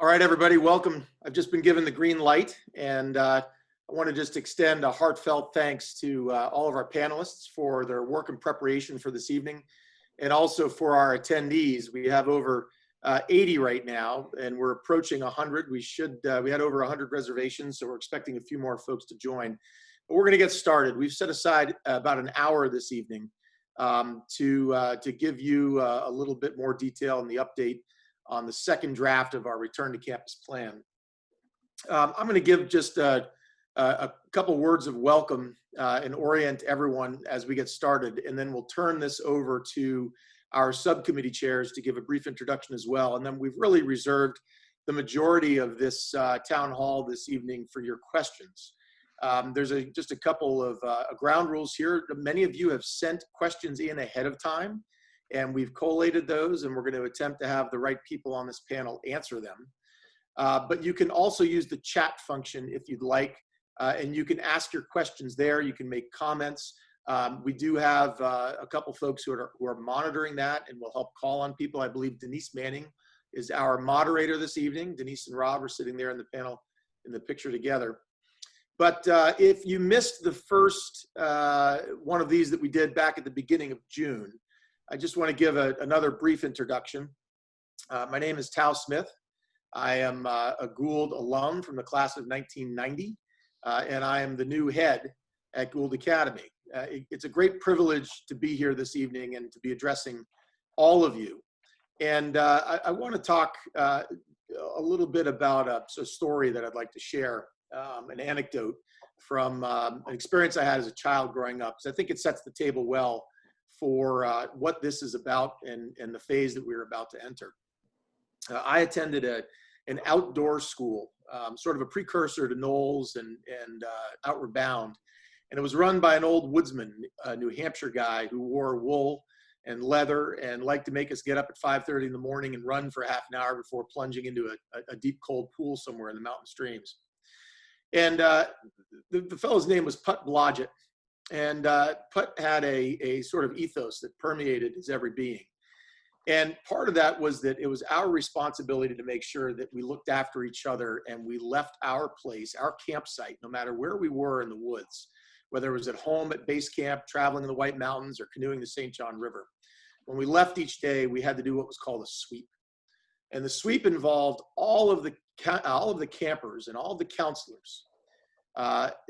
All right, everybody, welcome. I've just been given the green light, and I want to just extend a heartfelt thanks to all of our panelists for their work and preparation for this evening, and also for our attendees. We have over 80 right now, and we're approaching 100. We had over 100 reservations, so we're expecting a few more folks to join. But we're going to get started. We've set aside about an hour this evening to give you a little bit more detail on the update on the second draft of our return to campus plan. I'm going to give just a couple words of welcome and orient everyone as we get started, and then we'll turn this over to our subcommittee chairs to give a brief introduction as well. And then we've really reserved the majority of this town hall this evening for your questions. There's just a couple of ground rules here. Many of you have sent questions in ahead of time, and we've collated those, and we're going to attempt to have the right people on this panel answer them. But you can also use the chat function if you'd like, and you can ask your questions there. You can make comments. We do have a couple folks who are monitoring that and will help call on people. I believe Denise Manning is our moderator this evening. Denise and Rob are sitting there in the panel in the picture together. But if you missed the first one of these that we did back at the beginning of June, I just want to give another brief introduction. My name is Tao Smith. I am a Gould alum from the class of 1990, and I am the new head at Gould Academy. It's a great privilege to be here this evening and to be addressing all of you. And I want to talk a little bit about a story that I'd like to share, an anecdote from an experience I had as a child growing up, because I think it sets the table well for what this is about and the phase that we're about to enter. I attended an outdoor school, sort of a precursor to Knowles and Outward Bound. And it was run by an old woodsman, a New Hampshire guy who wore wool and leather and liked to make us get up at 5:30 in the morning and run for half an hour before plunging into a deep, cold pool somewhere in the mountain streams. And the fellow's name was Putt Blodgett. And Putt had a sort of ethos that permeated his every being. And part of that was that it was our responsibility to make sure that we looked after each other and we left our place, our campsite, no matter where we were in the woods, whether it was at home at base camp, traveling in the White Mountains, or canoeing the St. John River. When we left each day, we had to do what was called a sweep. And the sweep involved all of the campers and all of the counselors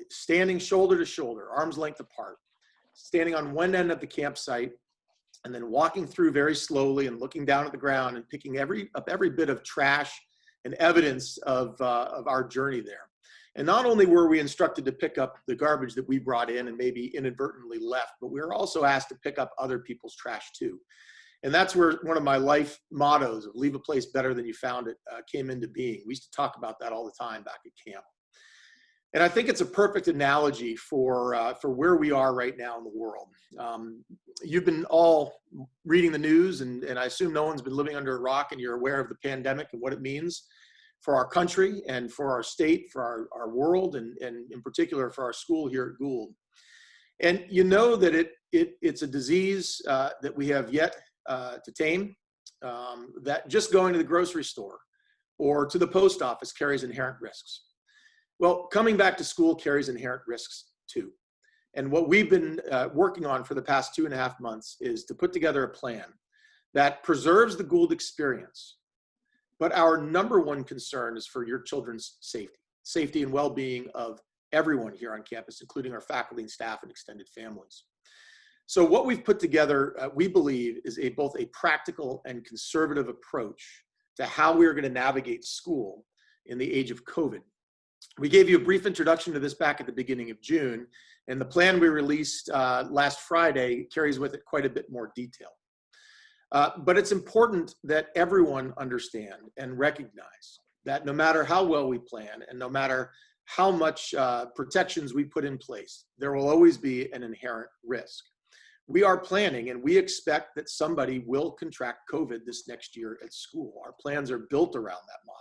standing shoulder to shoulder, arm's length apart, standing on one end of the campsite, and then walking through very slowly and looking down at the ground and picking up every bit of trash and evidence of our journey there. And not only were we instructed to pick up the garbage that we brought in and maybe inadvertently left, but we were also asked to pick up other people's trash too. And that's where one of my life mottos of leave a place better than you found it came into being. We used to talk about that all the time back at camp. And I think it's a perfect analogy for where we are right now in the world. You've been all reading the news, and I assume no one's been living under a rock, and you're aware of the pandemic and what it means for our country and for our state, for our world, and in particular for our school here at Gould. And you know that it's a disease that we have yet to tame, that just going to the grocery store or to the post office carries inherent risks. Well, coming back to school carries inherent risks too. And what we've been working on for the past 2.5 months is to put together a plan that preserves the Gould experience. But our number one concern is for your children's safety and well-being of everyone here on campus, including our faculty and staff and extended families. So what we've put together, we believe, is both a practical and conservative approach to how we are going to navigate school in the age of COVID. We gave you a brief introduction to this back at the beginning of June, and the plan we released last Friday carries with it quite a bit more detail. But it's important that everyone understand and recognize that no matter how well we plan and no matter how much protections we put in place, there will always be an inherent risk. We are planning, and we expect that somebody will contract COVID this next year at school. Our plans are built around that model.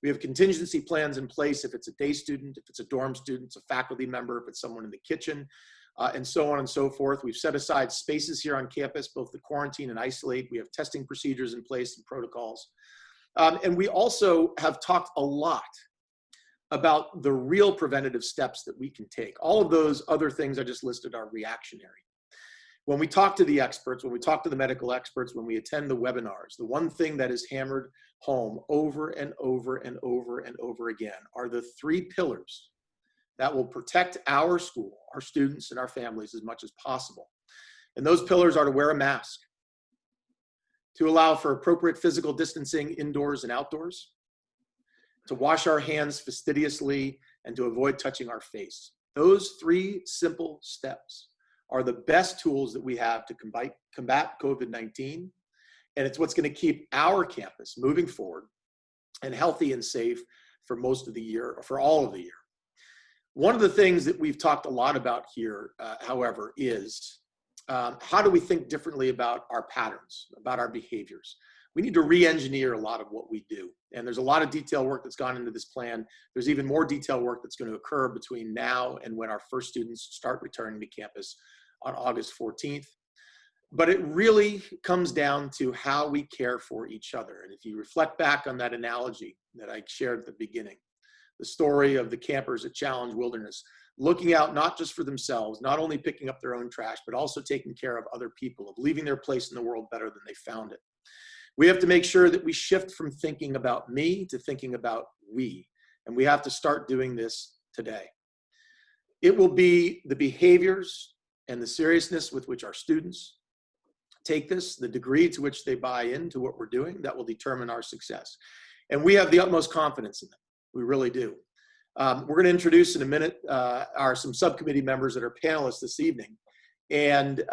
We have contingency plans in place if it's a day student, if it's a dorm student, it's a faculty member, if it's someone in the kitchen, and so on and so forth. We've set aside spaces here on campus, both to quarantine and isolate. We have testing procedures in place and protocols. And we also have talked a lot about the real preventative steps that we can take. All of those other things I just listed are reactionary. When we talk to the experts, when we talk to the medical experts, when we attend the webinars, the one thing that is hammered home over and over and over and over again are the 3 pillars that will protect our school, our students, and our families as much as possible. And those pillars are to wear a mask, to allow for appropriate physical distancing indoors and outdoors, to wash our hands fastidiously, and to avoid touching our face. Those 3 simple steps are the best tools that we have to combat COVID-19. And it's what's going to keep our campus moving forward and healthy and safe for most of the year, or for all of the year. One of the things that we've talked a lot about here, however, is how do we think differently about our patterns, about our behaviors? We need to re-engineer a lot of what we do. And there's a lot of detail work that's gone into this plan. There's even more detail work that's going to occur between now and when our first students start returning to campus on August 14th. But it really comes down to how we care for each other. And if you reflect back on that analogy that I shared at the beginning, the story of the campers at Challenge Wilderness, looking out not just for themselves, not only picking up their own trash, but also taking care of other people, of leaving their place in the world better than they found it. We have to make sure that we shift from thinking about me to thinking about we. And we have to start doing this today. It will be the behaviors and the seriousness with which our students take this, the degree to which they buy into what we're doing, that will determine our success. And we have the utmost confidence in them. We really do. We're going to introduce in a minute some subcommittee members that are panelists this evening. And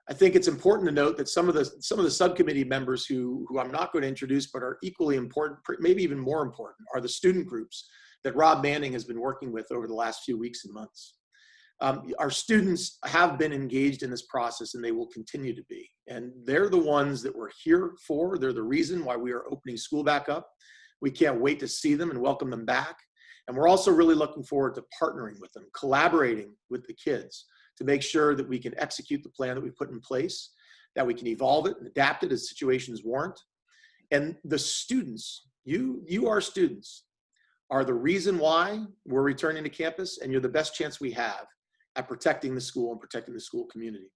I think it's important to note that some of the subcommittee members who I'm not going to introduce, but are equally important, maybe even more important, are the student groups that Rob Manning has been working with over the last few weeks and months. Our students have been engaged in this process, and they will continue to be. And they're the ones that we're here for. They're the reason why we are opening school back up. We can't wait to see them and welcome them back. And we're also really looking forward to partnering with them, collaborating with the kids to make sure that we can execute the plan that we've put in place, that we can evolve it and adapt it as situations warrant. And the students, you our students, are the reason why we're returning to campus, and you're the best chance we have at protecting the school and protecting the school community.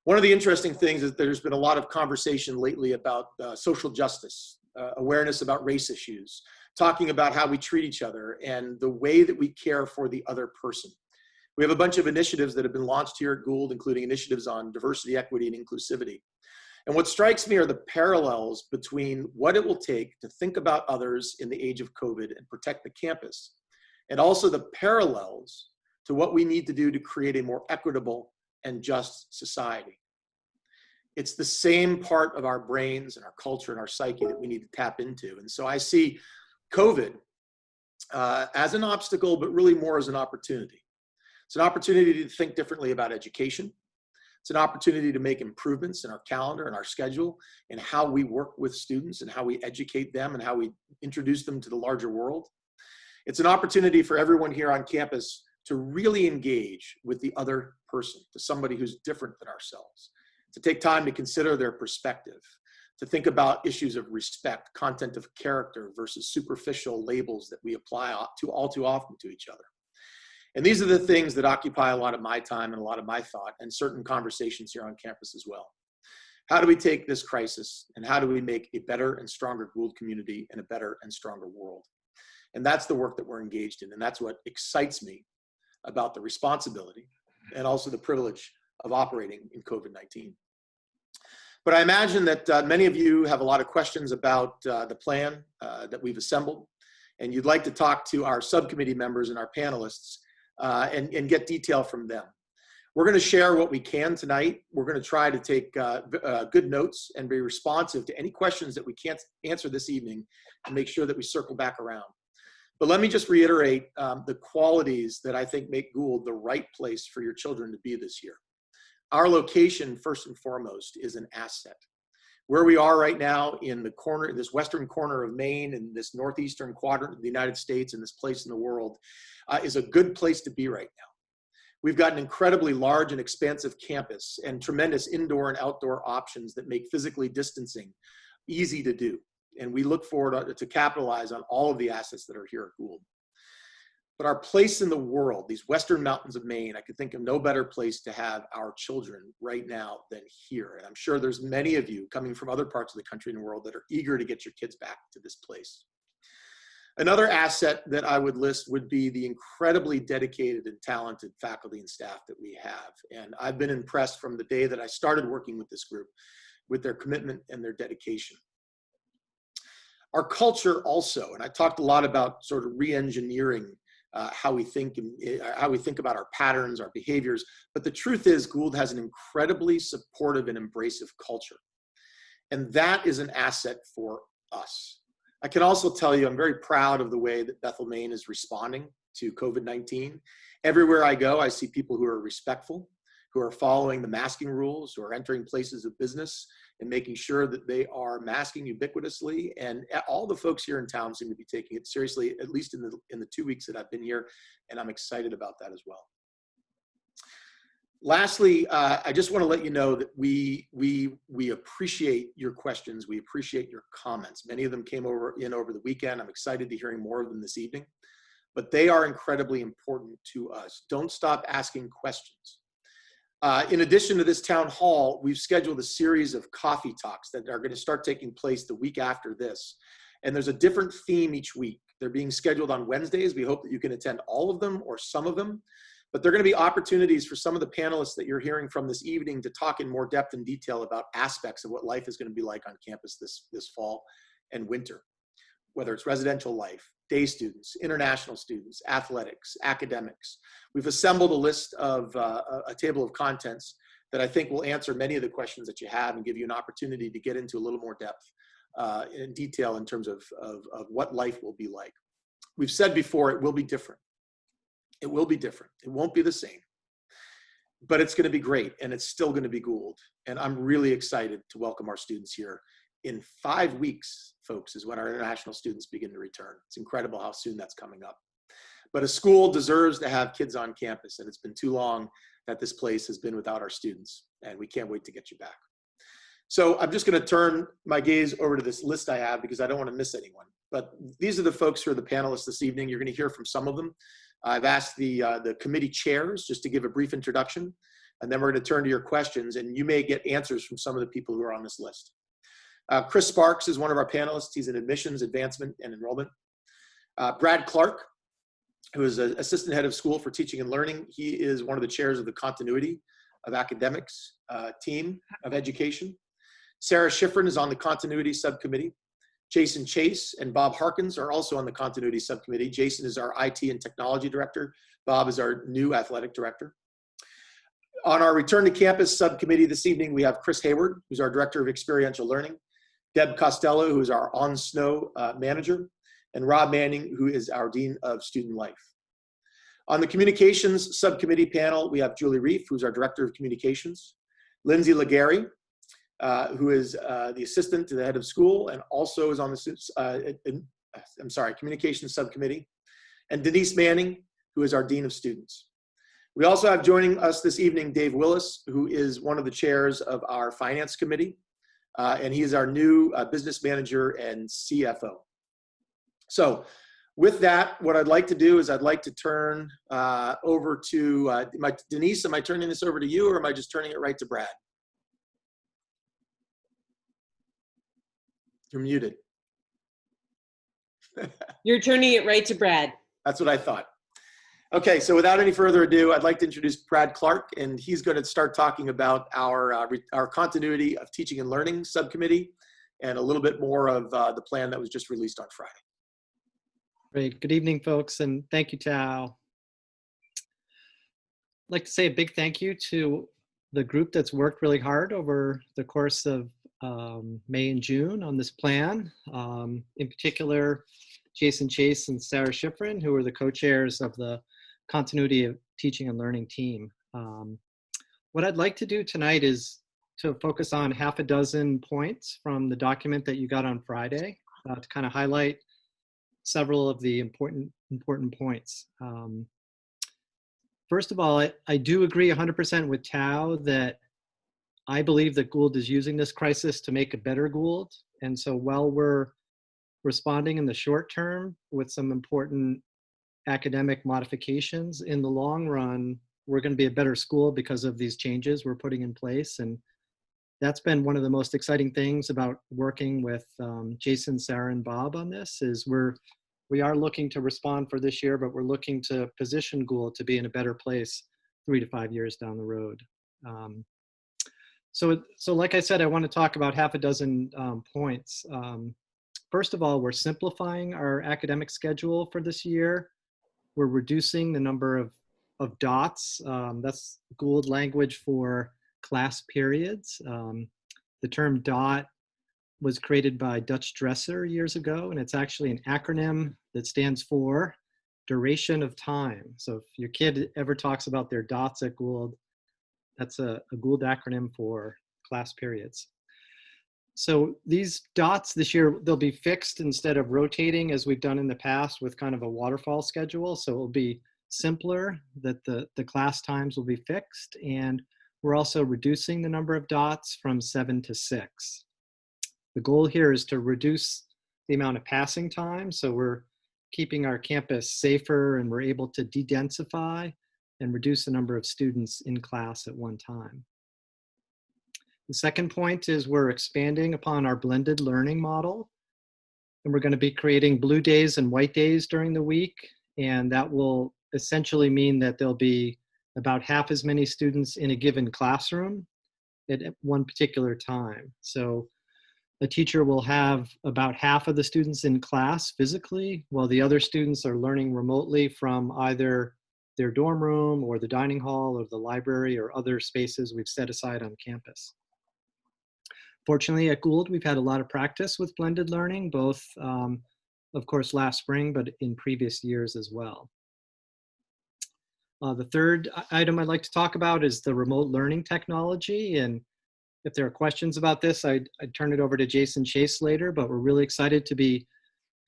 One of the interesting things is there's been a lot of conversation lately about social justice, awareness about race issues, talking about how we treat each other and the way that we care for the other person. We have a bunch of initiatives that have been launched here at Gould, including initiatives on diversity, equity, and inclusivity. And what strikes me are the parallels between what it will take to think about others in the age of COVID and protect the campus, and also the parallels to what we need to do to create a more equitable and just society. It's the same part of our brains and our culture and our psyche that we need to tap into. And so I see COVID as an obstacle, but really more as an opportunity. It's an opportunity to think differently about education. It's an opportunity to make improvements in our calendar and our schedule and how we work with students and how we educate them and how we introduce them to the larger world. It's an opportunity for everyone here on campus to really engage with the other person, to somebody who's different than ourselves, to take time to consider their perspective, to think about issues of respect, content of character versus superficial labels that we apply all too often to each other. And these are the things that occupy a lot of my time and a lot of my thought and certain conversations here on campus as well. How do we take this crisis and how do we make a better and stronger Gould community and a better and stronger world? And that's the work that we're engaged in. And that's what excites me about the responsibility and also the privilege of operating in COVID-19. But I imagine that many of you have a lot of questions about the plan that we've assembled, and you'd like to talk to our subcommittee members and our panelists and get detail from them. We're going to share what we can tonight. We're going to try to take good notes and be responsive to any questions that we can't answer this evening and make sure that we circle back around. But let me just reiterate the qualities that I think make Gould the right place for your children to be this year. Our location, first and foremost, is an asset. Where we are right now in the corner, this western corner of Maine and this northeastern quadrant of the United States and this place in the world is a good place to be right now. We've got an incredibly large and expansive campus and tremendous indoor and outdoor options that make physically distancing easy to do. And we look forward to capitalize on all of the assets that are here at Gould. But our place in the world, these Western mountains of Maine, I could think of no better place to have our children right now than here. And I'm sure there's many of you coming from other parts of the country and world that are eager to get your kids back to this place. Another asset that I would list would be the incredibly dedicated and talented faculty and staff that we have. And I've been impressed from the day that I started working with this group with their commitment and their dedication. Our culture also, and I talked a lot about sort of re-engineering how we think about our patterns, our behaviors. But the truth is, Gould has an incredibly supportive and embracive culture. And that is an asset for us. I can also tell you, I'm very proud of the way that Bethel, Maine is responding to COVID-19. Everywhere I go, I see people who are respectful, who are following the masking rules, who are entering places of business and making sure that they are masking ubiquitously. And all the folks here in town seem to be taking it seriously, at least in the 2 weeks that I've been here. And I'm excited about that as well. Lastly, I just want to let you know that we appreciate your questions. We appreciate your comments. Many of them came over the weekend. I'm excited to hearing more of them this evening, but they are incredibly important to us. Don't stop asking questions. In addition to this town hall, we've scheduled a series of coffee talks that are going to start taking place the week after this. And there's a different theme each week. They're being scheduled on Wednesdays. We hope that you can attend all of them or some of them. But there are going to be opportunities for some of the panelists that you're hearing from this evening to talk in more depth and detail about aspects of what life is going to be like on campus this fall and winter, whether it's residential life, day students, international students, athletics, academics. We've assembled a list of a table of contents that I think will answer many of the questions that you have and give you an opportunity to get into a little more depth in detail in terms of what life will be like. We've said before, it will be different. It will be different. It won't be the same, but it's going to be great, and it's still going to be Gould. And I'm really excited to welcome our students here. In 5 weeks, folks, is when our international students begin to return. It's incredible how soon that's coming up. But a school deserves to have kids on campus, and it's been too long that this place has been without our students, and we can't wait to get you back. So I'm just going to turn my gaze over to this list I have because I don't want to miss anyone. But these are the folks who are the panelists this evening. You're going to hear from some of them. I've asked the committee chairs just to give a brief introduction, and then we're going to turn to your questions, and you may get answers from some of the people who are on this list. Chris Sparks is one of our panelists. He's in admissions, advancement, and enrollment. Brad Clark, who is an assistant head of school for teaching and learning. He is one of the chairs of the continuity of academics team of education. Sarah Schifrin is on the continuity subcommittee. Jason Chase and Bob Harkins are also on the continuity subcommittee. Jason is our IT and technology director. Bob is our new athletic director. On our return to campus subcommittee this evening, we have Chris Hayward, who's our director of experiential learning, Deb Costello, who is our on-snow manager, and Rob Manning, who is our dean of student life. On the communications subcommittee panel, we have Julie Reif, who's our director of communications, Lindsay Legary, who is the assistant to the head of school and also is on the communications subcommittee, and Denise Manning, who is our dean of students. We also have joining us this evening Dave Willis, who is one of the chairs of our finance committee, and he is our new business manager and CFO. So with that, what I'd like to do is I'd like to turn over to Denise. Am I turning this over to you, or am I just turning it right to Brad? You're muted. You're turning it right to Brad. That's what I thought. Okay, so without any further ado, I'd like to introduce Brad Clark, and he's going to start talking about our continuity of teaching and learning subcommittee and a little bit more of the plan that was just released on Friday. Great. Good evening, folks, and thank you, Tao. I'd like to say a big thank you to the group that's worked really hard over the course of May and June on this plan. In particular, Jason Chase and Sarah Schifrin, who are the co-chairs of the Continuity of Teaching and Learning team. What I'd like to do tonight is to focus on half a dozen points from the document that you got on Friday to kind of highlight several of the important points. First of all, I do agree 100% with Tao that I believe that Gould is using this crisis to make a better Gould. And so while we're responding in the short term with some important academic modifications. In the long run, we're going to be a better school because of these changes we're putting in place. And that's been one of the most exciting things about working with Jason, Sarah, and Bob on this is we are looking to respond for this year, but we're looking to position Gould to be in a better place 3 to 5 years down the road. So like I said, I want to talk about half a dozen points. First of all, we're simplifying our academic schedule for this year. We're reducing the number of dots. That's Gould language for class periods. The term dot was created by Dutch Dresser years ago, and it's actually an acronym that stands for duration of time. So if your kid ever talks about their dots at Gould, that's a Gould acronym for class periods. So these dots this year, they'll be fixed instead of rotating as we've done in the past with kind of a waterfall schedule. So it'll be simpler that the class times will be fixed. And we're also reducing the number of dots from 7 to 6. The goal here is to reduce the amount of passing time. So we're keeping our campus safer and we're able to de-densify and reduce the number of students in class at one time. The second point is we're expanding upon our blended learning model. And we're going to be creating blue days and white days during the week. And that will essentially mean that there'll be about half as many students in a given classroom at one particular time. So a teacher will have about half of the students in class physically, while the other students are learning remotely from either their dorm room or the dining hall or the library or other spaces we've set aside on campus. Fortunately, at Gould, we've had a lot of practice with blended learning, both, of course, last spring, but in previous years as well. The third item I'd like to talk about is the remote learning technology. And if there are questions about this, I'd turn it over to Jason Chase later, but we're really excited to be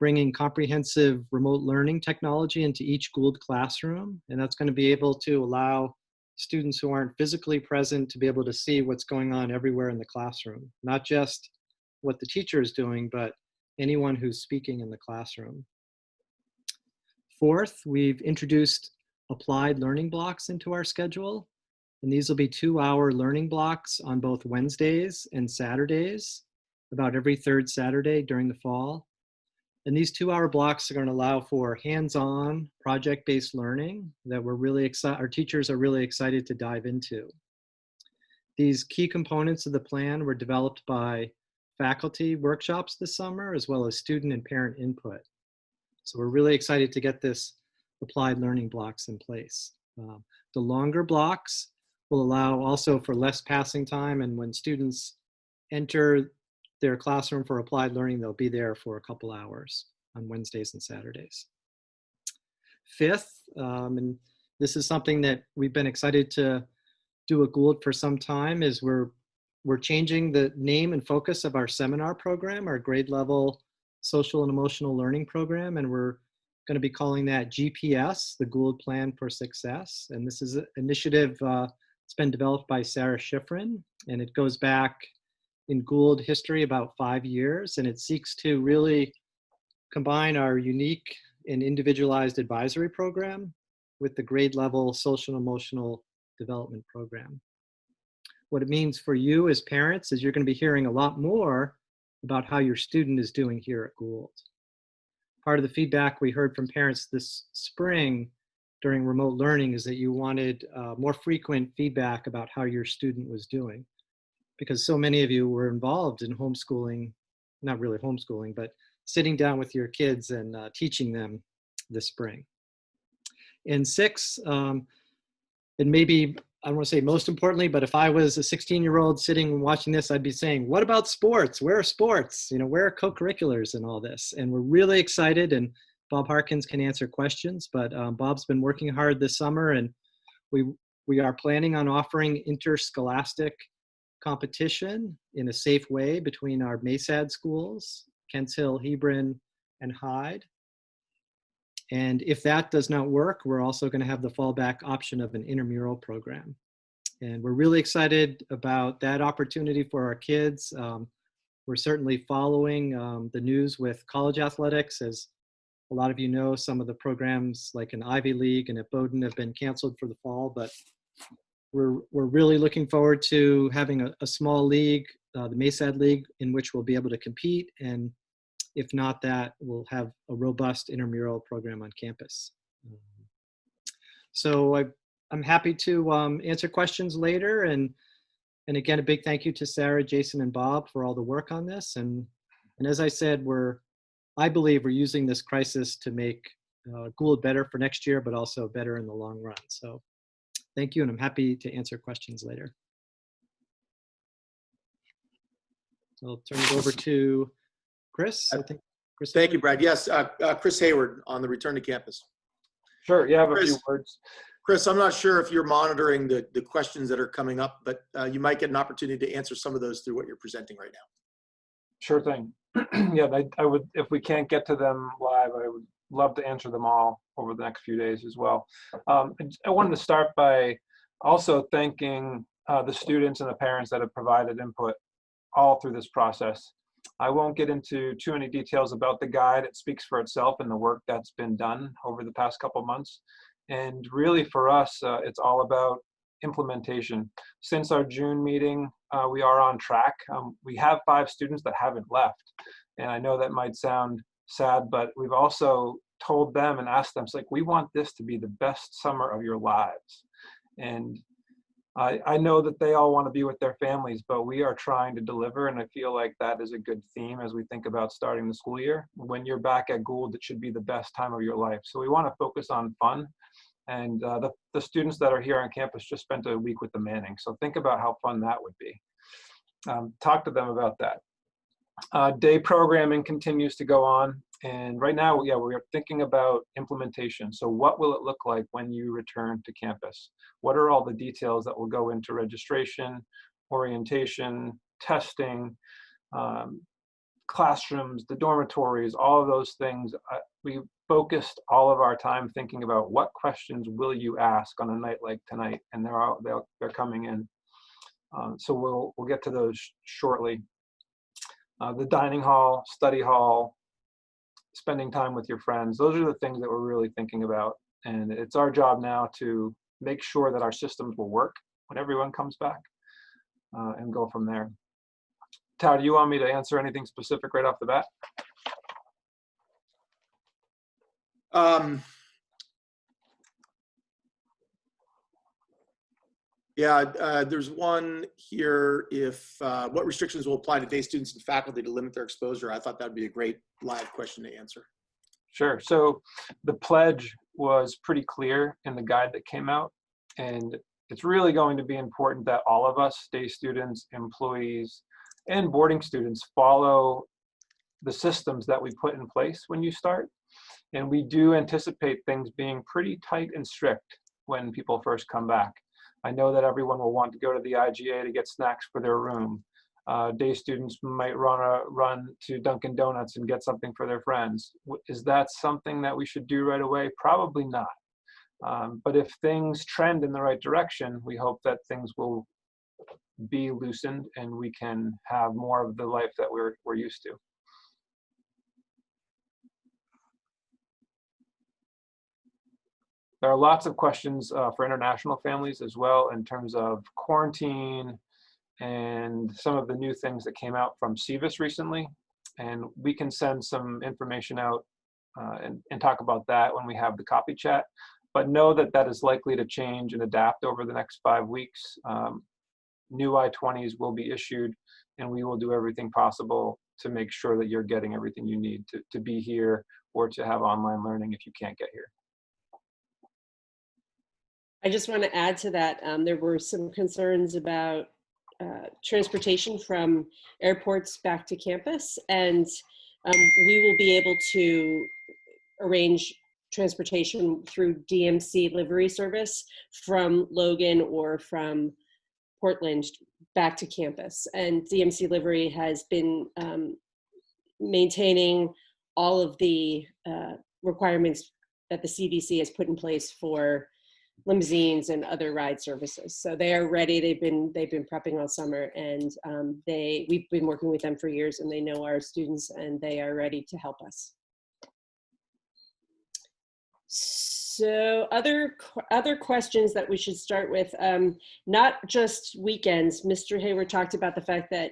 bringing comprehensive remote learning technology into each Gould classroom. And that's going to be able to allow students who aren't physically present to be able to see what's going on everywhere in the classroom, not just what the teacher is doing, but anyone who's speaking in the classroom. Fourth, we've introduced applied learning blocks into our schedule. And these will be 2-hour learning blocks on both Wednesdays and Saturdays, about every third Saturday during the fall. And these 2-hour blocks are going to allow for hands-on project-based learning that we're really excited, our teachers are really excited to dive into. These key components of the plan were developed by faculty workshops this summer, as well as student and parent input. So we're really excited to get this applied learning blocks in place. The longer blocks will allow also for less passing time, and when students enter their classroom for applied learning, they'll be there for a couple hours on Wednesdays and Saturdays. Fifth, and this is something that we've been excited to do at Gould for some time, is we're changing the name and focus of our seminar program, our grade level social and emotional learning program, and we're going to be calling that GPS, the Gould Plan for Success. And this is an initiative it's been developed by Sarah Schifrin, and it goes back in Gould history about 5 years, and it seeks to really combine our unique and individualized advisory program with the grade level social and emotional development program. What it means for you as parents is you're going to be hearing a lot more about how your student is doing here at Gould. Part of the feedback we heard from parents this spring during remote learning is that you wanted more frequent feedback about how your student was doing, because so many of you were involved in homeschooling, not really homeschooling, but sitting down with your kids and teaching them this spring. And six, and maybe, I don't want to say most importantly, but if I was a 16-year-old sitting and watching this, I'd be saying, what about sports? Where are sports? You know, where are co-curriculars and all this? And we're really excited, and Bob Harkins can answer questions, but Bob's been working hard this summer, and we are planning on offering interscholastic competition in a safe way between our MASAD schools, Kents Hill, Hebron, and Hyde. And if that does not work, we're also going to have the fallback option of an intramural program. And we're really excited about that opportunity for our kids. we're certainly following the news with college athletics. As a lot of you know, some of the programs like an Ivy League and at Bowdoin have been canceled for the fall, but we're really looking forward to having a small league, the Maysad League, in which we'll be able to compete. And if not that, we'll have a robust intramural program on campus. So I'm happy to answer questions later. And again, a big thank you to Sarah, Jason, and Bob for all the work on this. And as I said, I believe we're using this crisis to make Gould better for next year, but also better in the long run. So thank you, and I'm happy to answer questions later. So I'll turn it over to Chris. I think Chris. Thank you, Brad. Yes, Chris Hayward on the return to campus. Sure, you have a Chris, few words. Chris, I'm not sure if you're monitoring the questions that are coming up, but you might get an opportunity to answer some of those through what you're presenting right now. Sure thing. Yeah, I would, if we can't get to them live, I would love to answer them all over the next few days as well. I wanted to start by also thanking the students and the parents that have provided input all through this process. I won't get into too many details about the guide. It speaks for itself and the work that's been done over the past couple months. And really for us, it's all about implementation. Since our June meeting, we are on track. We have 5 students that haven't left. And I know that might sound sad, but we've also told them and asked them, it's like, we want this to be the best summer of your lives. And I know that they all want to be with their families, but we are trying to deliver, and I feel like that is a good theme as we think about starting the school year. When you're back at Gould, it should be the best time of your life. So we want to focus on fun, and the students that are here on campus just spent a week with the Manning, so think about how fun that would be. Talk to them about that. Day programming continues to go on, and right now, yeah, we are thinking about implementation. So what will it look like when you return to campus? What are all the details that will go into registration, orientation, testing, classrooms, the dormitories, all of those things? We focused all of our time thinking about what questions will you ask on a night like tonight, and they're coming in. So we'll get to those shortly. The dining hall, study hall, spending time with your friends, those are the things that we're really thinking about. And it's our job now to make sure that our systems will work when everyone comes back, and go from there. Tao, do you want me to answer anything specific right off the bat? There's one here. If what restrictions will apply to day students and faculty to limit their exposure? I thought that'd be a great live question to answer. Sure. So the pledge was pretty clear in the guide that came out, and it's really going to be important that all of us, day students, employees, and boarding students, follow the systems that we put in place when you start. And we do anticipate things being pretty tight and strict when people first come back. I know that everyone will want to go to the IGA to get snacks for their room. Day students might run to Dunkin' Donuts and get something for their friends. Is that something that we should do right away? Probably not. But if things trend in the right direction, we hope that things will be loosened and we can have more of the life that we're used to. There are lots of questions for international families as well in terms of quarantine and some of the new things that came out from CVIS recently. And we can send some information out and talk about that when we have the copy chat. But know that that is likely to change and adapt over the next 5 weeks. New I-20s will be issued, and we will do everything possible to make sure that you're getting everything you need to be here or to have online learning if you can't get here. I just want to add to that. There were some concerns about transportation from airports back to campus, and we will be able to arrange transportation through DMC livery service from Logan or from Portland back to campus. And DMC livery has been maintaining all of the requirements that the CDC has put in place for limousines and other ride services. So they are ready. They've been prepping all summer, and we've been working with them for years, and they know our students, and they are ready to help us. So other questions that we should start with, not just weekends. Mr. Hayward talked about the fact that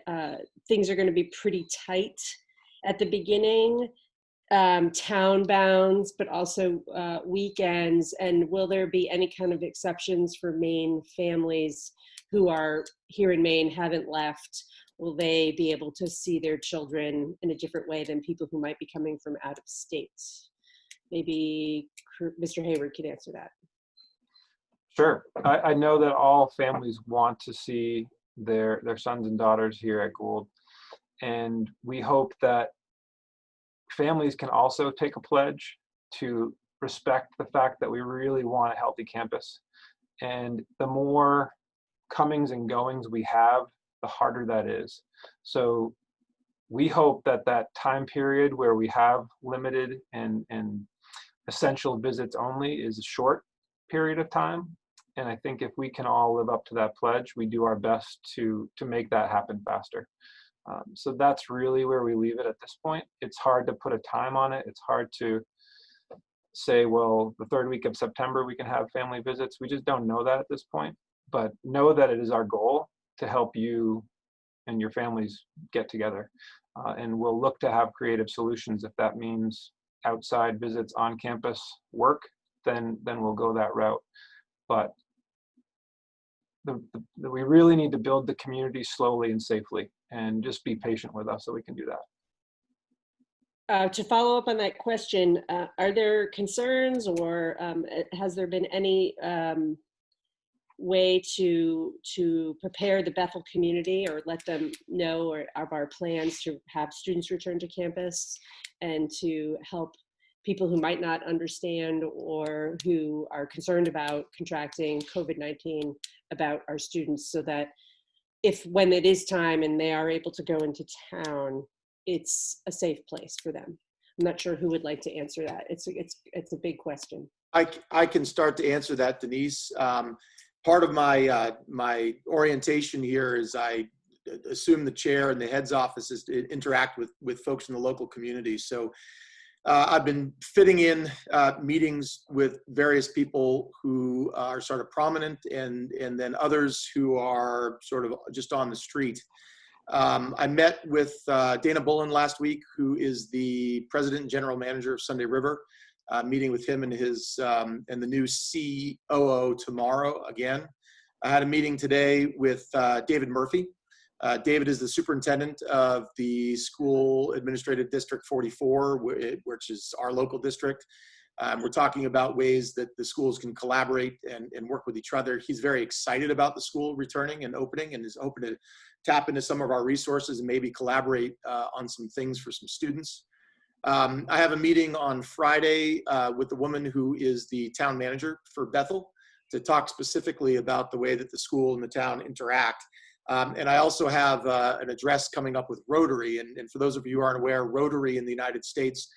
things are going to be pretty tight at the beginning, town bounds, but also weekends. And will there be any kind of exceptions for Maine families who are here in Maine, haven't left? Will they be able to see their children in a different way than people who might be coming from out of state? Maybe Mr. Hayward can answer that. Sure. I know that all families want to see their sons and daughters here at Gould. And we hope that families can also take a pledge to respect the fact that we really want a healthy campus. And the more comings and goings we have, the harder that is. So we hope that that time period where we have limited and essential visits only is a short period of time. And I think if we can all live up to that pledge, we do our best to make that happen faster. So that's really where we leave it at this point. It's hard to put a time on it. It's hard to say, well, the third week of September, we can have family visits. We just don't know that at this point, but know that it is our goal to help you and your families get together. And we'll look to have creative solutions. If that means outside visits, on campus work, then we'll go that route. But we really need to build the community slowly and safely, and just be patient with us so we can do that. To follow up on that question, are there concerns, or has there been any way to prepare the Bethel community or let them know of our plans to have students return to campus, and to help people who might not understand or who are concerned about contracting COVID-19 about our students, so that when it is time and they are able to go into town, it's a safe place for them? I'm not sure who would like to answer that. It's a big question. I can start to answer that, Denise. Part of my my orientation here is I assume the chair and the head's office is to interact with folks in the local community. So I've been fitting in meetings with various people who are sort of prominent, and then others who are sort of just on the street. I met with Dana Bullen last week, who is the president and general manager of Sunday River, meeting with him and his and the new COO tomorrow again. I had a meeting today with David Murphy. David is the superintendent of the School Administrative District 44, which is our local district. We're talking about ways that the schools can collaborate and work with each other. He's very excited about the school returning and opening, and is open to tap into some of our resources and maybe collaborate on some things for some students. I have a meeting on Friday with the woman who is the town manager for Bethel to talk specifically about the way that the school and the town interact. And I also have an address coming up with Rotary. And for those of you who aren't aware, Rotary in the United States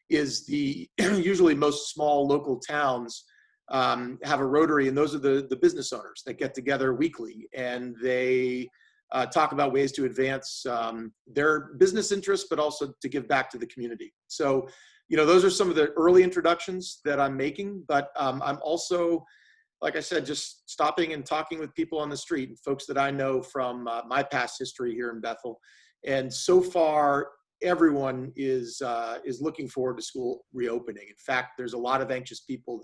is the usually most small local towns have a Rotary, and those are the business owners that get together weekly, and they talk about ways to advance their business interests, but also to give back to the community. So, those are some of the early introductions that I'm making, but I'm also, like I said, just stopping and talking with people on the street and folks that I know from my past history here in Bethel. And so far, everyone is looking forward to school reopening. In fact, there's a lot of anxious people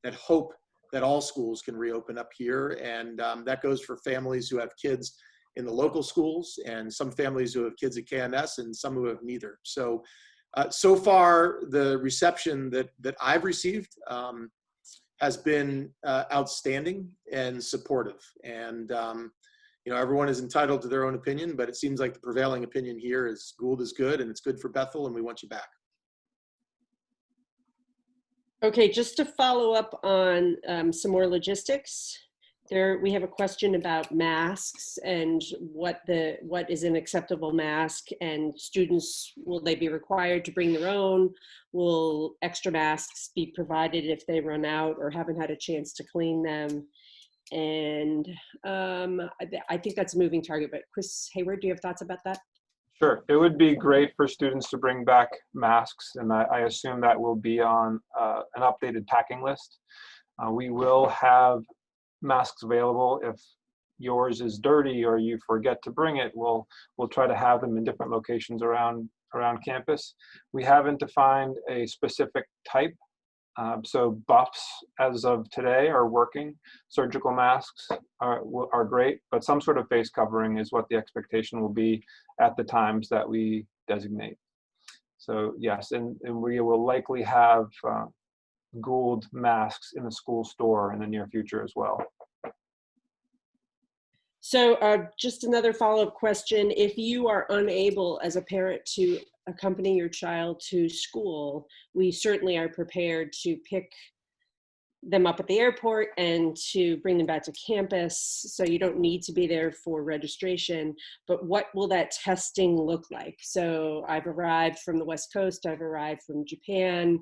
that hope that all schools can reopen up here. And that goes for families who have kids in the local schools, and some families who have kids at KMS, and some who have neither. So, so far, the reception that I've received has been outstanding and supportive. And everyone is entitled to their own opinion, but it seems like the prevailing opinion here is Gould is good, and it's good for Bethel, and we want you back. Okay, just to follow up on some more logistics. We have a question about masks and what is an acceptable mask, and students, will they be required to bring their own? Will extra masks be provided if they run out or haven't had a chance to clean them? And I think that's a moving target, but Chris Hayward, do you have thoughts about that? Sure. It would be great for students to bring back masks, and I assume that will be on an updated packing list. We will have masks available. If yours is dirty or you forget to bring it, we'll try to have them in different locations around campus. We haven't defined a specific type. So buffs, as of today, are working. Surgical masks are great, but some sort of face covering is what the expectation will be at the times that we designate. So yes, and we will likely have Gould masks in the school store in the near future as well. So just another follow-up question. If you are unable as a parent to accompany your child to school, we certainly are prepared to pick them up at the airport and to bring them back to campus. So you don't need to be there for registration, but what will that testing look like? So I've arrived from the West Coast, I've arrived from Japan.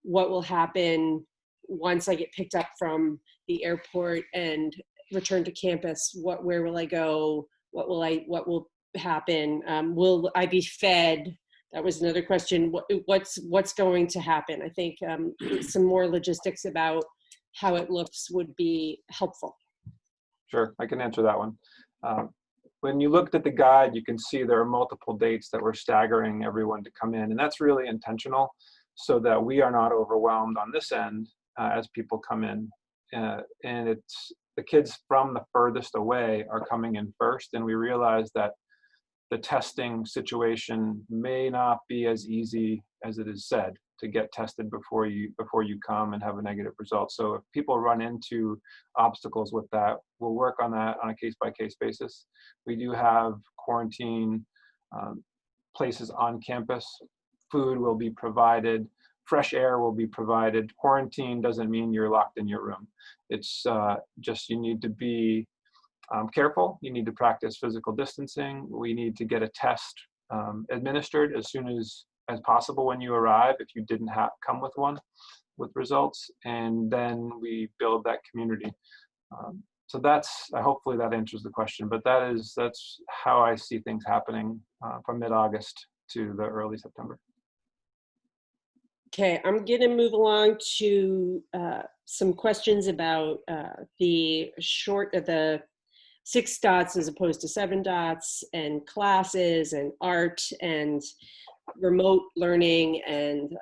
What will happen once I get picked up from the airport and return to campus? Where will I go? What will happen? Will I be fed? That was another question. What's going to happen? I think some more logistics about how it looks would be helpful. Sure, I can answer that one. When you looked at the guide, you can see there are multiple dates that we're staggering everyone to come in, and that's really intentional so that we are not overwhelmed on this end as people come in. And it's the kids from the furthest away are coming in first, and we realize that the testing situation may not be as easy as it is said to get tested before you come and have a negative result. So if people run into obstacles with that, we'll work on that on a case-by-case basis. We do have quarantine places on campus. Food will be provided. Fresh air will be provided. Quarantine doesn't mean you're locked in your room. It's just you need to be careful. You need to practice physical distancing. We need to get a test administered as soon as possible when you arrive, if you didn't come with one with results, and then we build that community. So hopefully that answers the question, but that's how I see things happening from mid-August to the early September. Okay, I'm gonna move along to some questions about the 6 dots as opposed to 7 dots, and classes and art and remote learning. And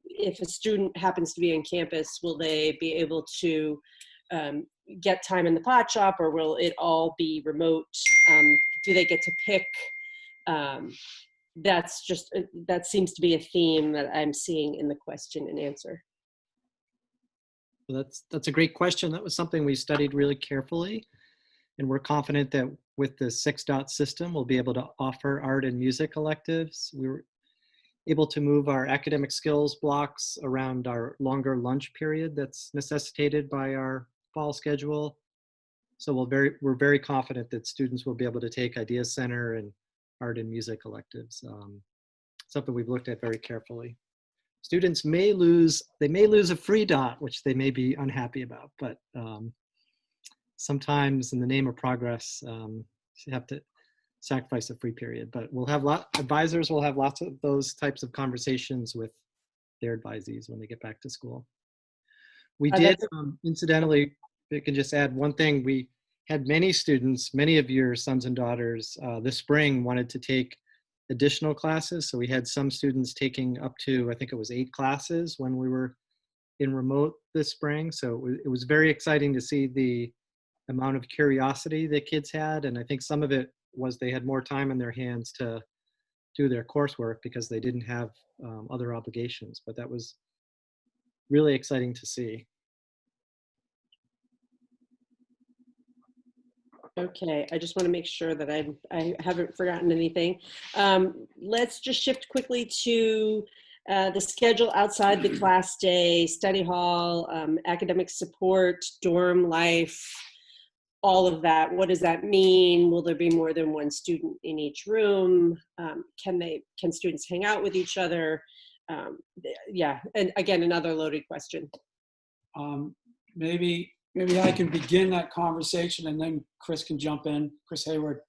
if a student happens to be on campus, will they be able to get time in the pot shop, or will it all be remote? Do they get to pick? That seems to be a theme that I'm seeing in the question and answer. Well, that's a great question. That was something we studied really carefully. And we're confident that with the 6-dot system, we'll be able to offer art and music electives. We were able to move our academic skills blocks around our longer lunch period that's necessitated by our fall schedule. So we're very confident that students will be able to take Idea Center and art and music electives. Something we've looked at very carefully. Students may lose a free dot, which they may be unhappy about, but sometimes in the name of progress, you have to sacrifice a free period. But advisors will have lots of those types of conversations with their advisees when they get back to school. We did, incidentally, I can just add one thing. We had many students, many of your sons and daughters this spring wanted to take additional classes. So we had some students taking up to, I think it was 8 classes when we were in remote this spring. So it was very exciting to see the amount of curiosity that kids had. And I think some of it was they had more time in their hands to do their coursework because they didn't have other obligations. But that was really exciting to see. Okay, I just want to make sure that I haven't forgotten anything. Let's just shift quickly to The schedule outside the class day, study hall, academic support, dorm life, all of that. What does that mean? Will there be more than one student in each room? Can students hang out with each other? Yeah, and again, another loaded question. Maybe I can begin that conversation and then Chris can jump in, Chris Hayward.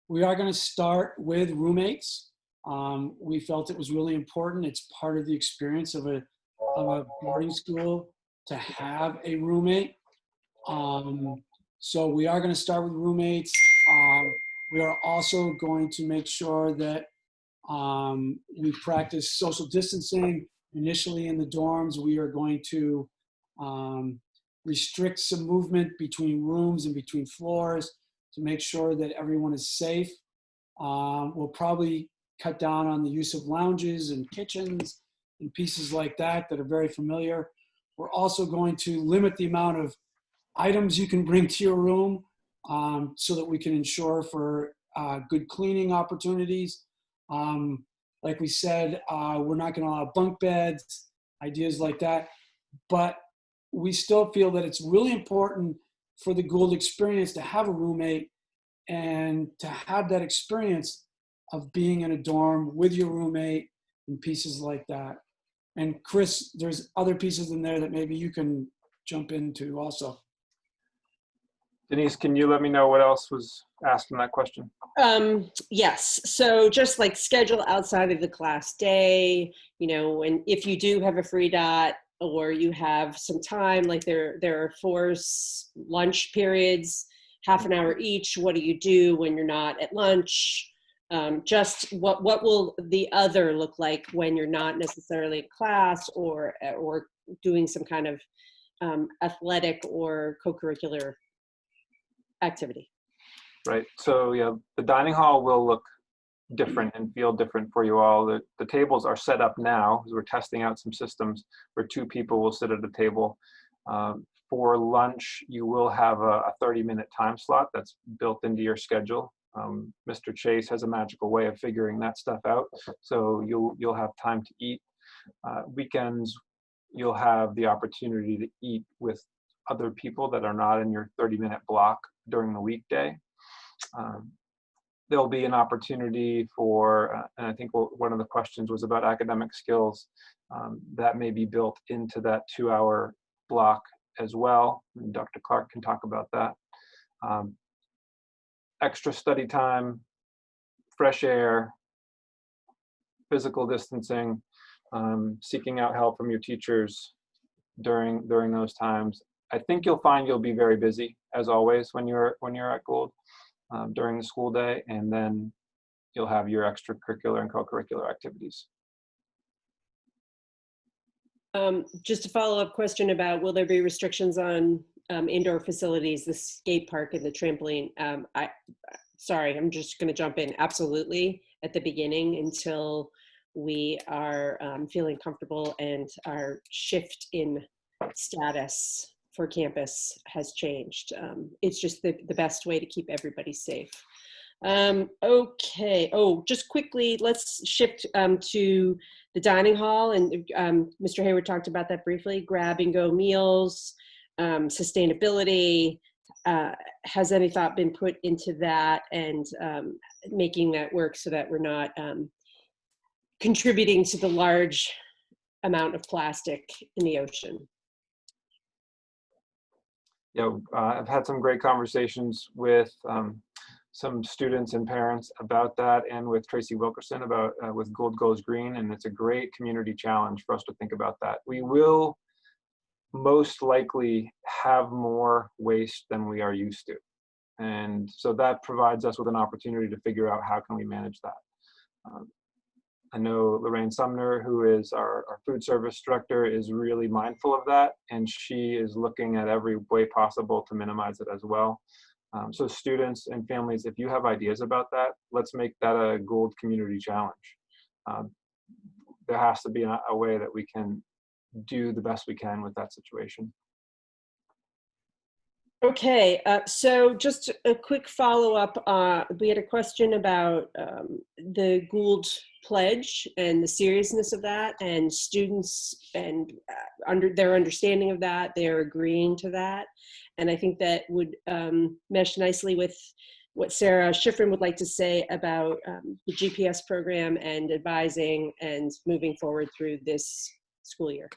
We are going to start with roommates. We felt it was really important. It's part of the experience of a boarding school to have a roommate. So we are going to start with roommates. We are also going to make sure that we practice social distancing. Initially in the dorms, we are going to restrict some movement between rooms and between floors to make sure that everyone is safe. We'll probably cut down on the use of lounges and kitchens and pieces like that that are very familiar. We're also going to limit the amount of items you can bring to your room so that we can ensure for good cleaning opportunities. Like we said, we're not going to allow bunk beds, ideas like that. But we still feel that it's really important for the Gould experience to have a roommate and to have that experience of being in a dorm with your roommate and pieces like that. And Chris, there's other pieces in there that maybe you can jump into also. Denise, can you let me know what else was asked in that question? Yes. So just like schedule outside of the class day, you know, and if you do have a free dot or you have some time, like there are 4 lunch periods, half an hour each. What do you do when you're not at lunch? Just what will the other look like when you're not necessarily in class or doing some kind of athletic or co-curricular activity? Right. So yeah, the dining hall will look different and feel different for you all. The tables are set up now as we're testing out some systems where 2 people will sit at a table. For lunch, you will have a 30-minute time slot that's built into your schedule. Mr. Chase has a magical way of figuring that stuff out, so you'll have time to eat. Weekends, you'll have the opportunity to eat with other people that are not in your 30-minute block during the weekday. There'll be an opportunity for, and I think one of the questions was about academic skills, that may be built into that 2-hour block as well. And Dr. Clark can talk about that. Extra study time, fresh air, physical distancing, seeking out help from your teachers during those times. I think you'll find you'll be very busy, as always, when you're at Gould during the school day, and then you'll have your extracurricular and co-curricular activities. Just a follow-up question about, will there be restrictions on indoor facilities, the skate park and the trampoline? Sorry, I'm just going to jump in. Absolutely, at the beginning until we are feeling comfortable and our shift in status for campus has changed. It's just the best way to keep everybody safe. Okay. Oh, just quickly, let's shift to the dining hall. And Mr. Hayward talked about that briefly, grab and go meals, sustainability. Has any thought been put into that and making that work so that we're not contributing to the large amount of plastic in the ocean? Yeah, I've had some great conversations with some students and parents about that, and with Tracy Wilkerson about with Gould Goes Green, and it's a great community challenge for us to think about that. We will most likely have more waste than we are used to, and so that provides us with an opportunity to figure out how can we manage that. I know Lorraine Sumner, who is our food service director, is really mindful of that, and she is looking at every way possible to minimize it as well. So students and families, if you have ideas about that, let's make that a Gould community challenge. There has to be a way that we can do the best we can with that situation. Okay, so just a quick follow-up. We had a question about the Gould pledge and the seriousness of that, and students and under their understanding of that, they're agreeing to that. And I think that would mesh nicely with what Sarah Schifrin would like to say about the GPS program and advising and moving forward through this school year.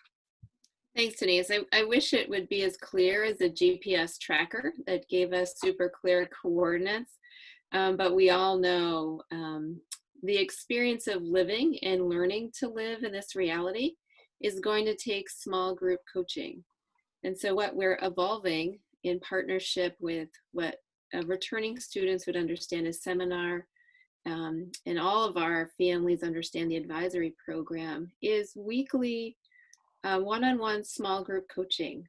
Thanks, Denise. I wish it would be as clear as a GPS tracker that gave us super clear coordinates. But we all know the experience of living and learning to live in this reality is going to take small group coaching. And so what we're evolving in partnership with what returning students would understand as seminar, and all of our families understand the advisory program, is weekly one-on-one small group coaching.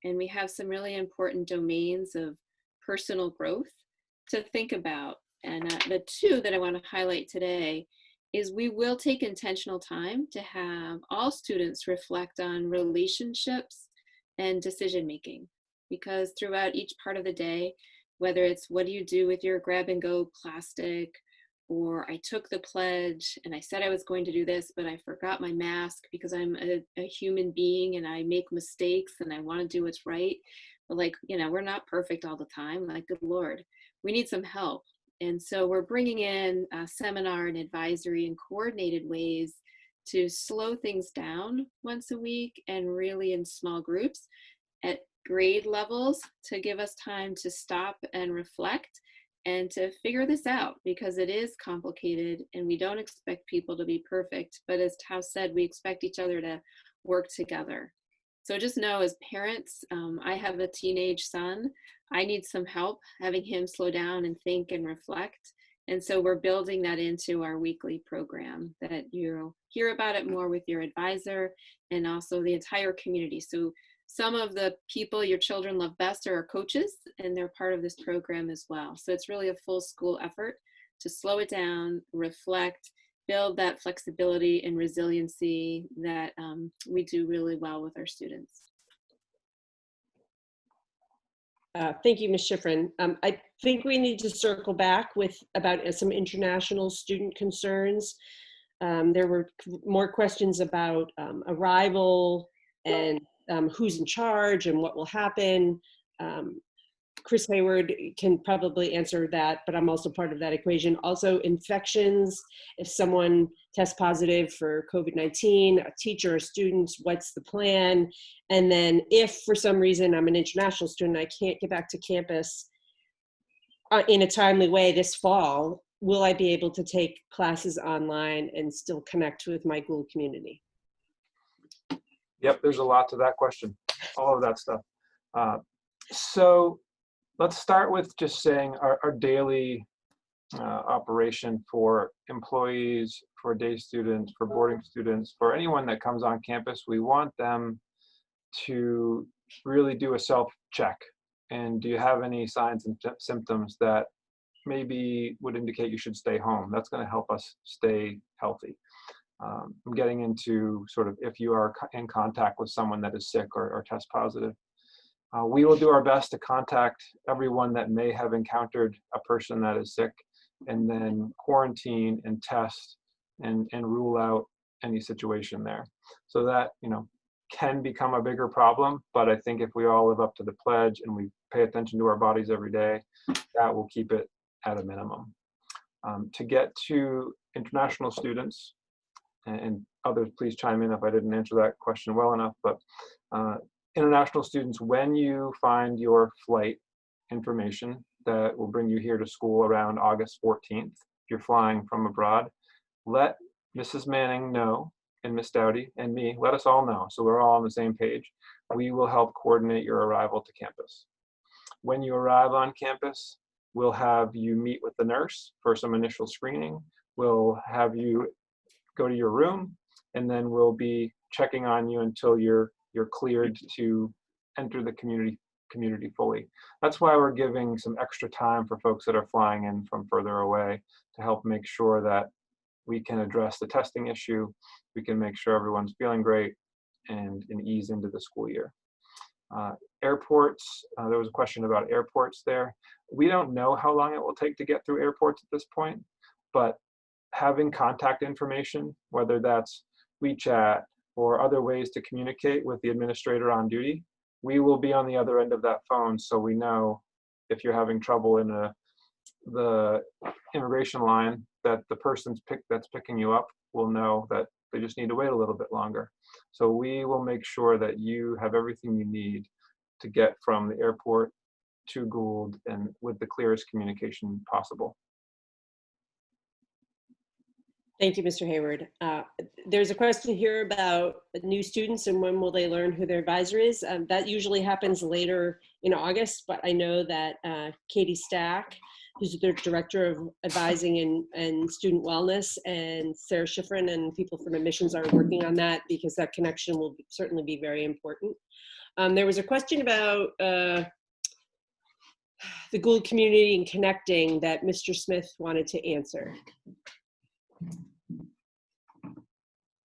And we have some really important domains of personal growth to think about. And the two that I want to highlight today is we will take intentional time to have all students reflect on relationships and decision making, because throughout each part of the day, whether it's what do you do with your grab and go plastic, or I took the pledge and I said I was going to do this, but I forgot my mask because I'm a human being and I make mistakes and I want to do what's right. But like, you know, we're not perfect all the time. Like, good Lord, we need some help. And so we're bringing in a seminar and advisory in coordinated ways to slow things down once a week, and really in small groups at grade levels to give us time to stop and reflect and to figure this out, because it is complicated and we don't expect people to be perfect. But as Tao said, we expect each other to work together. So just know, as parents, I have a teenage son. I need some help having him slow down and think and reflect. And so we're building that into our weekly program, that you'll hear about it more with your advisor and also the entire community. So some of the people your children love best are our coaches, and they're part of this program as well. So it's really a full school effort to slow it down, reflect, build that flexibility and resiliency that we do really well with our students. Thank you, Ms. Schifrin. I think we need to circle back with about some international student concerns. There were more questions about arrival and who's in charge and what will happen. Chris Hayward can probably answer that, but I'm also part of that equation. Also, infections, if someone tests positive for COVID-19, a teacher or students, what's the plan? And then if for some reason I'm an international student, I can't get back to campus in a timely way this fall, will I be able to take classes online and still connect with my Gould community? Yep, there's a lot to that question, all of that stuff. So let's start with just saying our daily operation for employees, for day students, for boarding students, for anyone that comes on campus. We want them to really do a self-check. And do you have any signs and symptoms that maybe would indicate you should stay home? That's going to help us stay healthy. I'm getting into sort of if you are in contact with someone that is sick or test positive. We will do our best to contact everyone that may have encountered a person that is sick, and then quarantine and test and rule out any situation there. So that, you know, can become a bigger problem, but I think if we all live up to the pledge and we pay attention to our bodies every day, that will keep it at a minimum. To get to international students, and others please chime in if I didn't answer that question well enough, but international students, when you find your flight information that will bring you here to school around August 14th, if you're flying from abroad, let Mrs. Manning know, and Miss Dowdy and me, let us all know, so we're all on the same page. We will help coordinate your arrival to campus. When you arrive on campus, we'll have you meet with the nurse for some initial screening. We'll have you go to your room, and then we'll be checking on you until you're cleared to enter the community fully. That's why we're giving some extra time for folks that are flying in from further away, to help make sure that we can address the testing issue, we can make sure everyone's feeling great, and ease into the school year. Airports, there was a question about airports there. We don't know how long it will take to get through airports at this point, but having contact information, whether that's WeChat or other ways to communicate with the administrator on duty, we will be on the other end of that phone, so we know if you're having trouble in the immigration line, that the person's that's picking you up will know that they just need to wait a little bit longer. So we will make sure that you have everything you need to get from the airport to Gould and with the clearest communication possible. Thank you, Mr. Hayward. There's a question here about new students and when will they learn who their advisor is. That usually happens later in August, but I know that Katie Stack, who's the Director of Advising and Student Wellness, and Sarah Schifrin and people from admissions are working on that because that connection will certainly be very important. There was a question about the Gould community and connecting that Mr. Smith wanted to answer.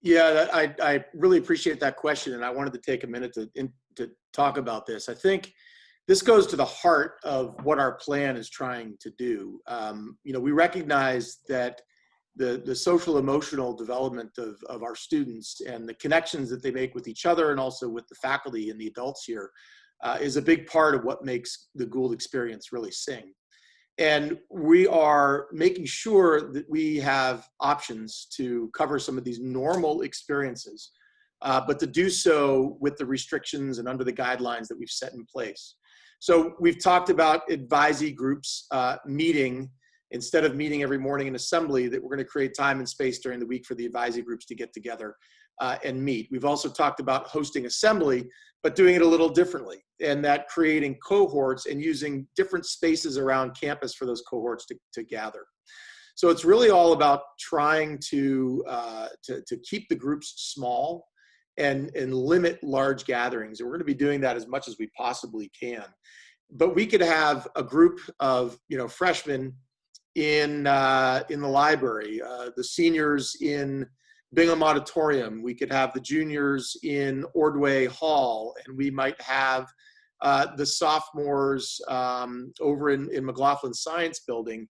Yeah, I really appreciate that question, and I wanted to take a minute to talk about this. I think this goes to the heart of what our plan is trying to do. We recognize that the social emotional development of our students and the connections that they make with each other and also with the faculty and the adults here is a big part of what makes the Gould experience really sing. And we are making sure that we have options to cover some of these normal experiences, but to do so with the restrictions and under the guidelines that we've set in place. So we've talked about advisee groups meeting, instead of meeting every morning in assembly, that we're going to create time and space during the week for the advisee groups to get together and meet. We've also talked about hosting assembly, but doing it a little differently, and that creating cohorts and using different spaces around campus for those cohorts to gather. So it's really all about trying to keep the groups small and limit large gatherings. And we're going to be doing that as much as we possibly can. But we could have a group of freshmen in the library, the seniors in Bingham Auditorium. We could have the juniors in Ordway Hall, and we might have the sophomores over in McLaughlin Science Building.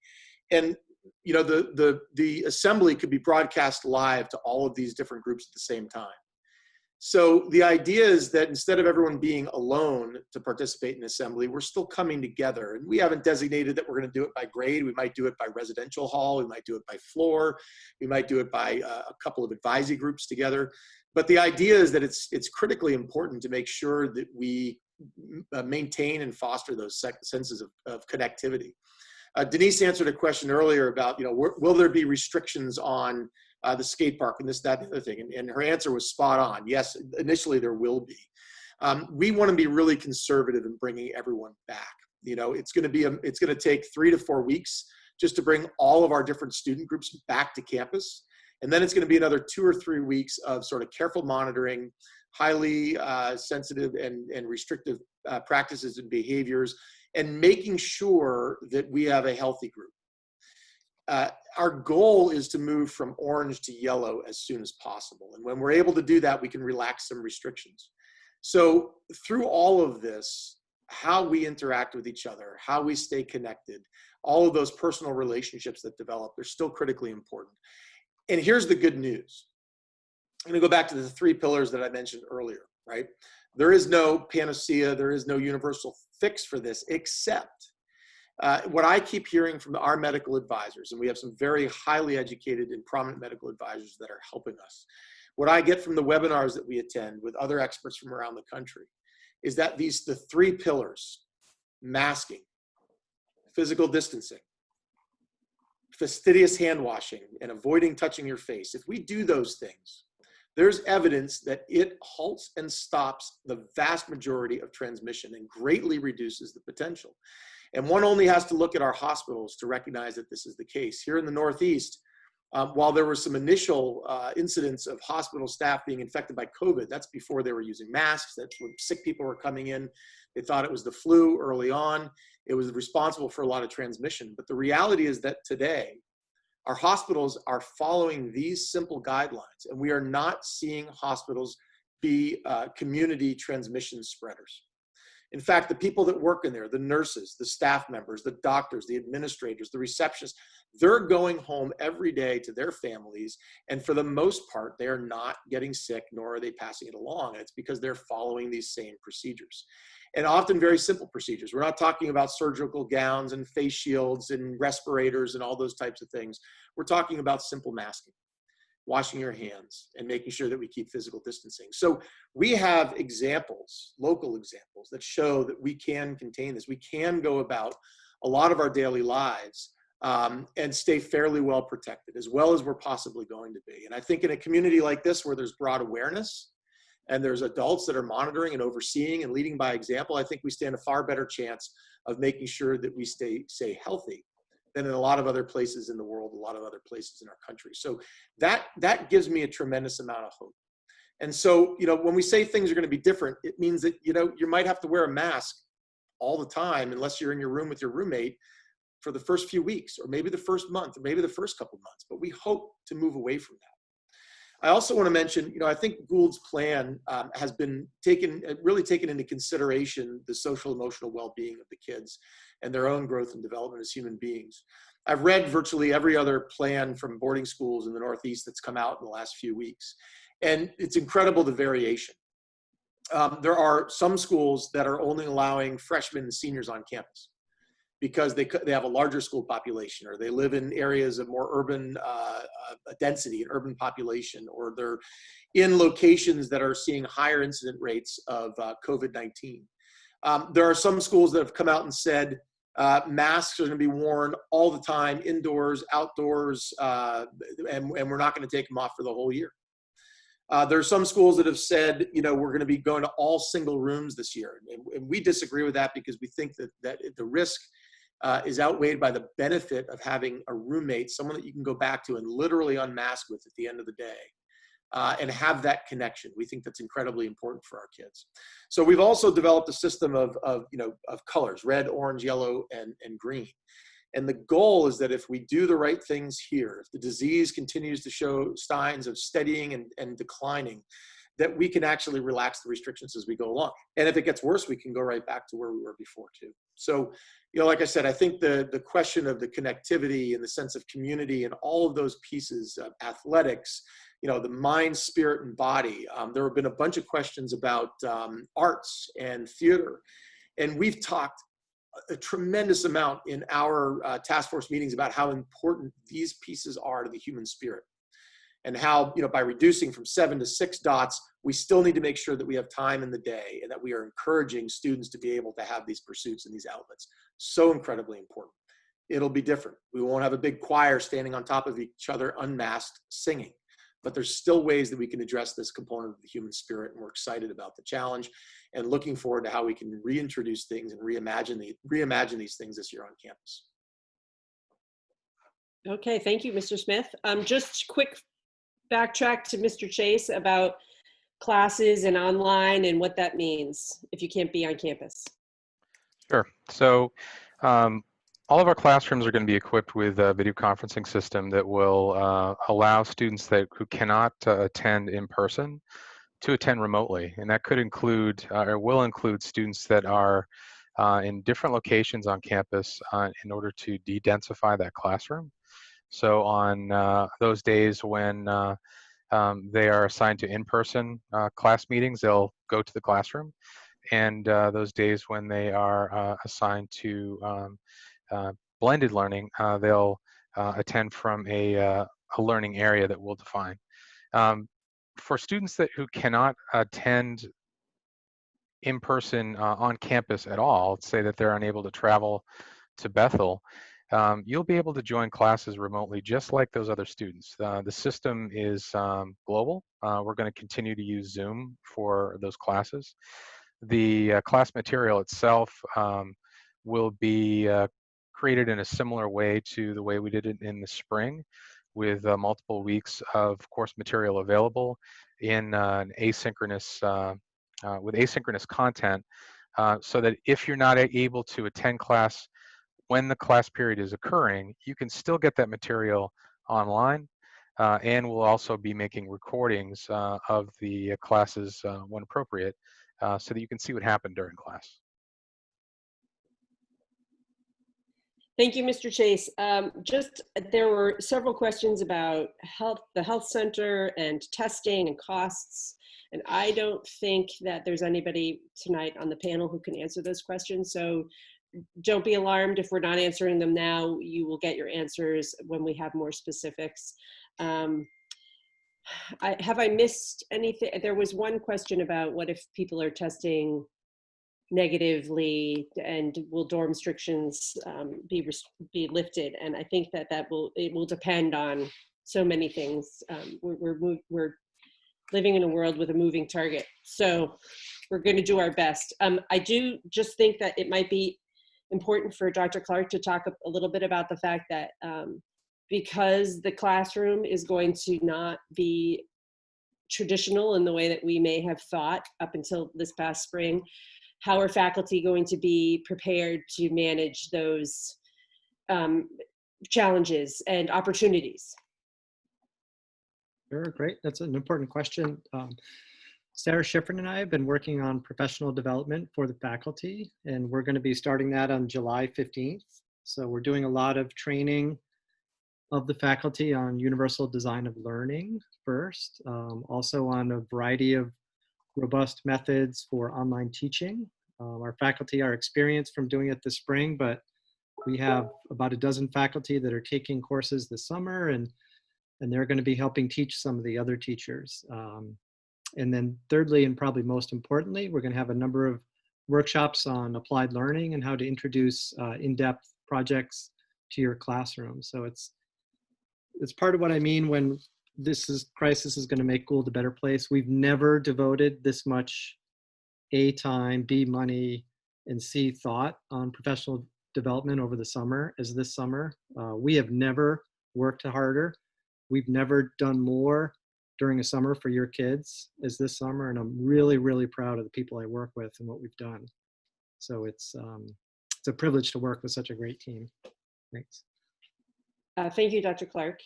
And the assembly could be broadcast live to all of these different groups at the same time. So the idea is that instead of everyone being alone to participate in assembly, we're still coming together. And we haven't designated that we're going to do it by grade. We might do it by residential hall. We might do it by floor. We might do it by a couple of advisee groups together. But the idea is that it's critically important to make sure that we maintain and foster those senses of connectivity. Denise answered a question earlier about, will there be restrictions on the skate park and this, that, and the other thing. And her answer was spot on. Yes, initially there will be. We want to be really conservative in bringing everyone back. It's going to take 3 to 4 weeks just to bring all of our different student groups back to campus. And then it's going to be another 2 or 3 weeks of sort of careful monitoring, highly sensitive and restrictive practices and behaviors, and making sure that we have a healthy group. Our goal is to move from orange to yellow as soon as possible. And when we're able to do that, we can relax some restrictions. So through all of this, how we interact with each other, how we stay connected, all of those personal relationships that develop, they're still critically important. And here's the good news. I'm going to go back to the 3 pillars that I mentioned earlier, right? There is no panacea, there is no universal fix for this, except what I keep hearing from our medical advisors, and we have some very highly educated and prominent medical advisors that are helping us. What I get from the webinars that we attend with other experts from around the country is that the 3 pillars, masking, physical distancing, fastidious hand washing, and avoiding touching your face, if we do those things, there's evidence that it halts and stops the vast majority of transmission and greatly reduces the potential. And one only has to look at our hospitals to recognize that this is the case. Here in the Northeast, while there were some initial incidents of hospital staff being infected by COVID, that's before they were using masks. That's when sick people were coming in. They thought it was the flu early on. It was responsible for a lot of transmission. But the reality is that today, our hospitals are following these simple guidelines, and we are not seeing hospitals be community transmission spreaders. In fact, the people that work in there, the nurses, the staff members, the doctors, the administrators, the receptionists, they're going home every day to their families. And for the most part, they're not getting sick, nor are they passing it along. And it's because they're following these same procedures. And often very simple procedures. We're not talking about surgical gowns and face shields and respirators and all those types of things. We're talking about simple masking, washing your hands, and making sure that we keep physical distancing. So we have examples, local examples, that show that we can contain this. We can go about a lot of our daily lives and stay fairly well protected, as well as we're possibly going to be. And I think in a community like this, where there's broad awareness, and there's adults that are monitoring and overseeing and leading by example, I think we stand a far better chance of making sure that we stay healthy than in a lot of other places in the world, a lot of other places in our country. So that gives me a tremendous amount of hope. And so, when we say things are going to be different, it means that, you might have to wear a mask all the time, unless you're in your room with your roommate for the first few weeks, or maybe the first month, or maybe the first couple of months, but we hope to move away from that. I also want to mention, I think Gould's plan has been really taken into consideration the social emotional well-being of the kids and their own growth and development as human beings. I've read virtually every other plan from boarding schools in the Northeast that's come out in the last few weeks. And it's incredible, the variation. There are some schools that are only allowing freshmen and seniors on campus because they have a larger school population, or they live in areas of more urban density and urban population, or they're in locations that are seeing higher incident rates of COVID-19. There are some schools that have come out and said masks are going to be worn all the time, indoors, outdoors, and we're not going to take them off for the whole year. There are some schools that have said, we're going to be going to all single rooms this year. And we disagree with that, because we think that the risk is outweighed by the benefit of having a roommate, someone that you can go back to and literally unmask with at the end of the day, and have that connection. We think that's incredibly important for our kids. So we've also developed a system of colors: red, orange, yellow, and green. And the goal is that if we do the right things here, if the disease continues to show signs of steadying and declining, that we can actually relax the restrictions as we go along. And if it gets worse, we can go right back to where we were before too. So, like I said, I think the question of the connectivity and the sense of community and all of those pieces of athletics, the mind, spirit, and body. There have been a bunch of questions about arts and theater. And we've talked a tremendous amount in our task force meetings about how important these pieces are to the human spirit. And how, by reducing from 7 to 6 dots, we still need to make sure that we have time in the day and that we are encouraging students to be able to have these pursuits and these outlets. So incredibly important. It'll be different. We won't have a big choir standing on top of each other unmasked singing, but there's still ways that we can address this component of the human spirit. And we're excited about the challenge and looking forward to how we can reintroduce things and reimagine these things this year on campus. Okay, thank you, Mr. Smith. Just quick backtrack to Mr. Chase about classes and online and what that means if you can't be on campus. Sure. So all of our classrooms are going to be equipped with a video conferencing system that will allow students who cannot attend in person to attend remotely. And that could include, or will include, students that are in different locations on campus in order to de-densify that classroom. So on those days when they are assigned to in-person class meetings, they'll go to the classroom. And those days when they are assigned to blended learning, they'll attend from a learning area that we'll define. For students who cannot attend in person on campus at all, let's say that they're unable to travel to Bethel, you'll be able to join classes remotely just like those other students. The system is global. We're going to continue to use Zoom for those classes. The class material itself will be created in a similar way to the way we did it in the spring, with multiple weeks of course material available in an asynchronous, with asynchronous content, so that if you're not able to attend class when the class period is occurring, you can still get that material online, and we'll also be making recordings of the classes when appropriate, so that you can see what happened during class. Thank you, Mr. Chase. There were several questions about the health center and testing and costs. And I don't think that there's anybody tonight on the panel who can answer those questions. So don't be alarmed if we're not answering them now. You will get your answers when we have more specifics. Have I missed anything? There was one question about what if people are testing negatively and will dorm restrictions be lifted? And I think that it will depend on so many things. We're living in a world with a moving target, so we're going to do our best. I do just think that it might be important for Dr. Clark to talk a little bit about the fact that because the classroom is going to not be traditional in the way that we may have thought up until this past spring, how are faculty going to be prepared to manage those challenges and opportunities? Sure, great. That's an important question. Sarah Schifrin and I have been working on professional development for the faculty, and we're going to be starting that on July 15th. So we're doing a lot of training of the faculty on universal design of learning first, also on a variety of robust methods for online teaching. Our faculty are experienced from doing it this spring, but we have about a dozen faculty that are taking courses this summer, and they're going to be helping teach some of the other teachers. And then thirdly, and probably most importantly, we're going to have a number of workshops on applied learning and how to introduce in-depth projects to your classroom. So it's part of what I mean when crisis is going to make Gould a better place. We've never devoted this much A time, B money, and C thought on professional development over the summer as this summer. We have never worked harder. We've never done more during a summer for your kids as this summer, and I'm really, really proud of the people I work with and what we've done. So it's a privilege to work with such a great team. Thanks. Thank you, Dr. Clark.